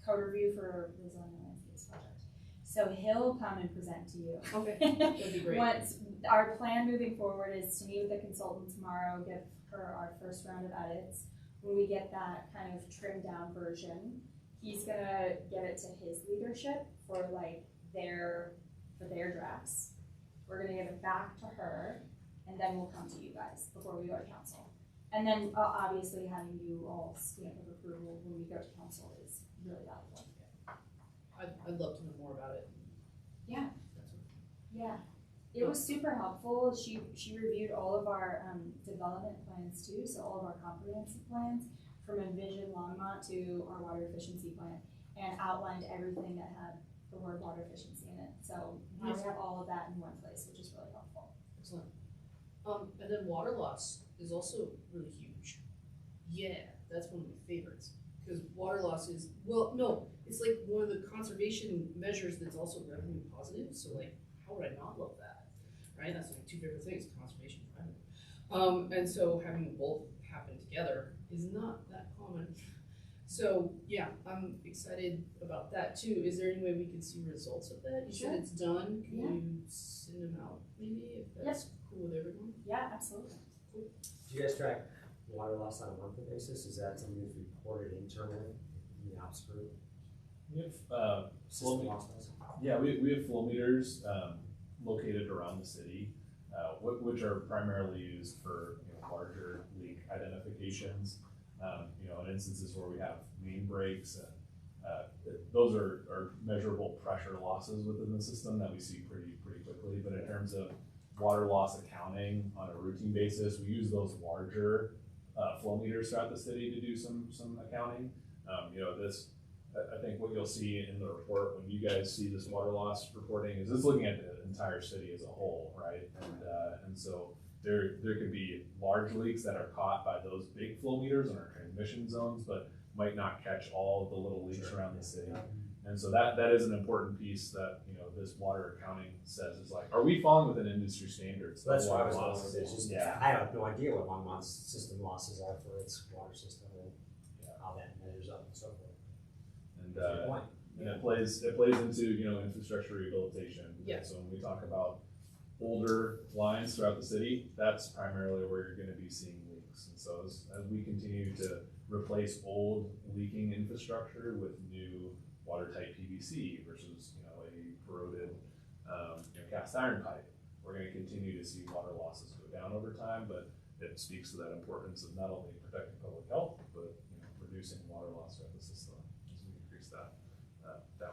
code review for the zoning landscapes project. So he'll come and present to you. Okay, that'd be great. Once our plan moving forward is to meet with the consultant tomorrow, give her our first round of edits. When we get that kind of trimmed down version, he's gonna get it to his leadership for their drafts. We're gonna give it back to her, and then we'll come to you guys before we go to council. And then obviously having you all stamp of approval when we go to council is really valuable. I'd love to know more about it. Yeah. Yeah. It was super helpful. She reviewed all of our development plans too, so all of our comprehensive plans from Envision Longmont to our water efficiency plan, and outlined everything that had the word water efficiency in it. So now we have all of that in one place, which is really helpful. Excellent. And then water loss is also really huge. Yeah, that's one of my favorites. Because water loss is, well, no, it's like one of the conservation measures that's also revenue positive. So like, how would I not love that? Right? That's like two favorite things, conservation and revenue. And so having both happen together is not that common. So yeah, I'm excited about that too. Is there any way we can see results of that? You said it's done. Can you send them out maybe if that's cool with everyone? Yeah, absolutely. Cool. Do you guys track water loss on a monthly basis? Is that something that's reported internally in the ops group? We have System loss does? Yeah, we have flow meters located around the city, which are primarily used for larger leak identifications. In instances where we have main breaks, and those are measurable pressure losses within the system that we see pretty quickly. But in terms of water loss accounting on a routine basis, we use those larger flow meters throughout the city to do some accounting. I think what you'll see in the report when you guys see this water loss reporting is it's looking at the entire city as a whole, right? And so there could be large leaks that are caught by those big flow meters in our transmission zones, but might not catch all of the little leaks around the city. And so that is an important piece that, you know, this water accounting says is like, are we falling within industry standards? So that's why I Water was loss? going with this, just, Yeah. I have no idea what Longmont's system losses are for its water system and how that measures up and so forth. And, That's a good point. and it plays into, you know, infrastructure rehabilitation. Yeah. So when we talk about older lines throughout the city, that's primarily where you're gonna be seeing leaks. And so as we continue to replace old leaking infrastructure with new watertight PVC versus, you know, a corroded, cast iron pipe, we're gonna continue to see water losses go down over time, but it speaks to that importance of not only protecting public health, but, you know, reducing water loss throughout the system as we increase that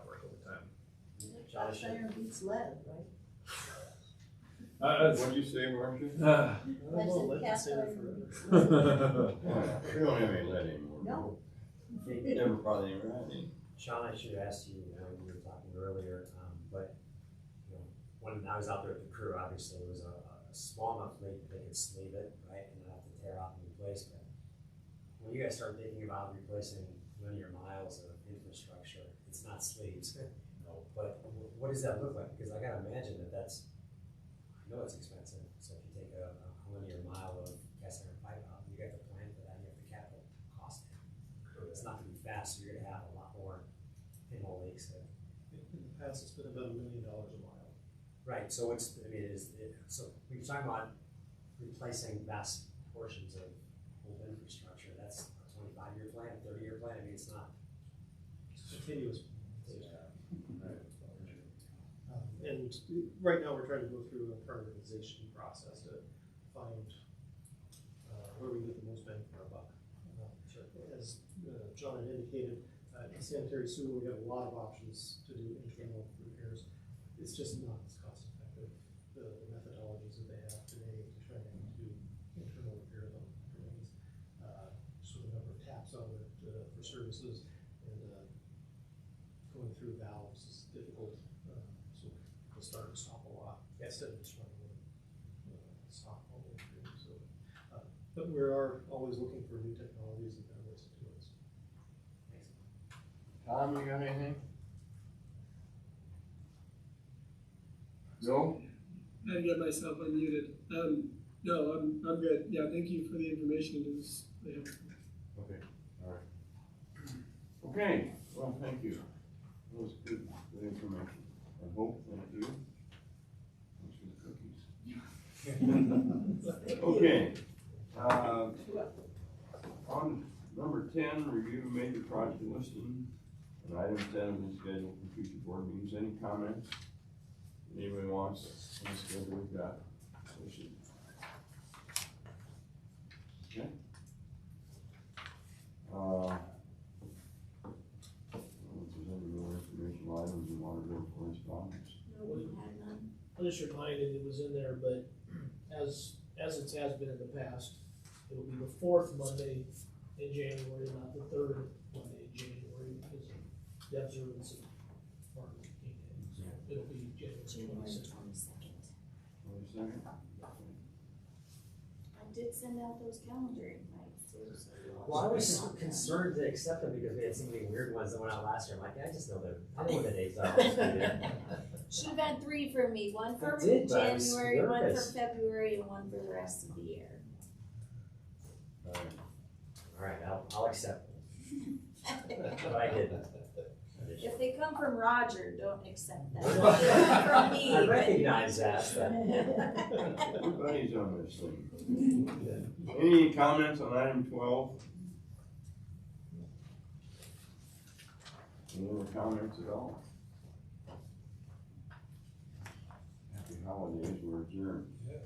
work over time. Cast iron beats lead, right? What'd you say, Marcia? I said let cast it iron forever. beats We don't have any lead anymore. No. Never probably ever had any. Sean, I should have asked you, when we were talking earlier, but, you know, when I was out there with the crew, obviously it was a small enough leak that they could sleeve it, right, and not have to tear out and replace it. When you guys start thinking about replacing linear miles of infrastructure, it's not sleeves, no, but what does that look like? Because I gotta imagine that's, I know it's expensive, so if you take a linear mile of cast iron pipe out, you got to plan for that, you have to capital cost it. It's not gonna be fast, so you're gonna have a lot more pinhole leaks. In the past, it's been about $1 million a mile. Right, so so when you're talking about replacing vast portions of old infrastructure, that's a 25-year plan, a 30-year plan, I mean, it's not. It's continuous. Right. And right now, we're trying to go through a prioritization process to find where we get the most bang for our buck. As John had indicated, in sanitary sewer, we have a lot of options to do internal repairs. It's just not as cost effective, the methodologies that they have today to try to do internal repairs on drains. So the number of taps on it for services and going through valves is difficult. So we'll start and stop a lot instead of just running stop all the way through. So, but we are always looking for new technologies and better ways to do it. Tom, you got anything? No? I had to get myself unmuted. No, I'm good. Yeah, thank you for the information. It was really helpful. Okay, all right. Okay, well, thank you. That was good information. I hope, thank you. Thanks for the cookies. Okay. On number 10, review major project listing. And item 10 is scheduled for future board meetings. Any comments? Anybody wants on the schedule we've got? Okay. If there's any more informational items you want to go correspondence. No, we had none. I'll just remind you it was in there, but as it has been in the past, it'll be the fourth Monday in January, not the third Monday in January, because of the observance of Martin Luther King Day. So it'll be January January 22nd. 22nd. 22nd? I did send out those calendar invites too, so you all. Well, I was should just know. concerned to accept them because we had so many weird ones that went out last year. I'm like, I just know I know what the dates are. Should have had 3 from me, one for I did, but I was January, one for nervous. February, and one for the rest of the year. All right, I'll accept them. But I didn't. If they come from Roger, don't accept them. From me. I recognize that. Everybody's on this thing. Any comments on item 12? Any other comments at all? Happy holidays, we're adjourned. Yeah.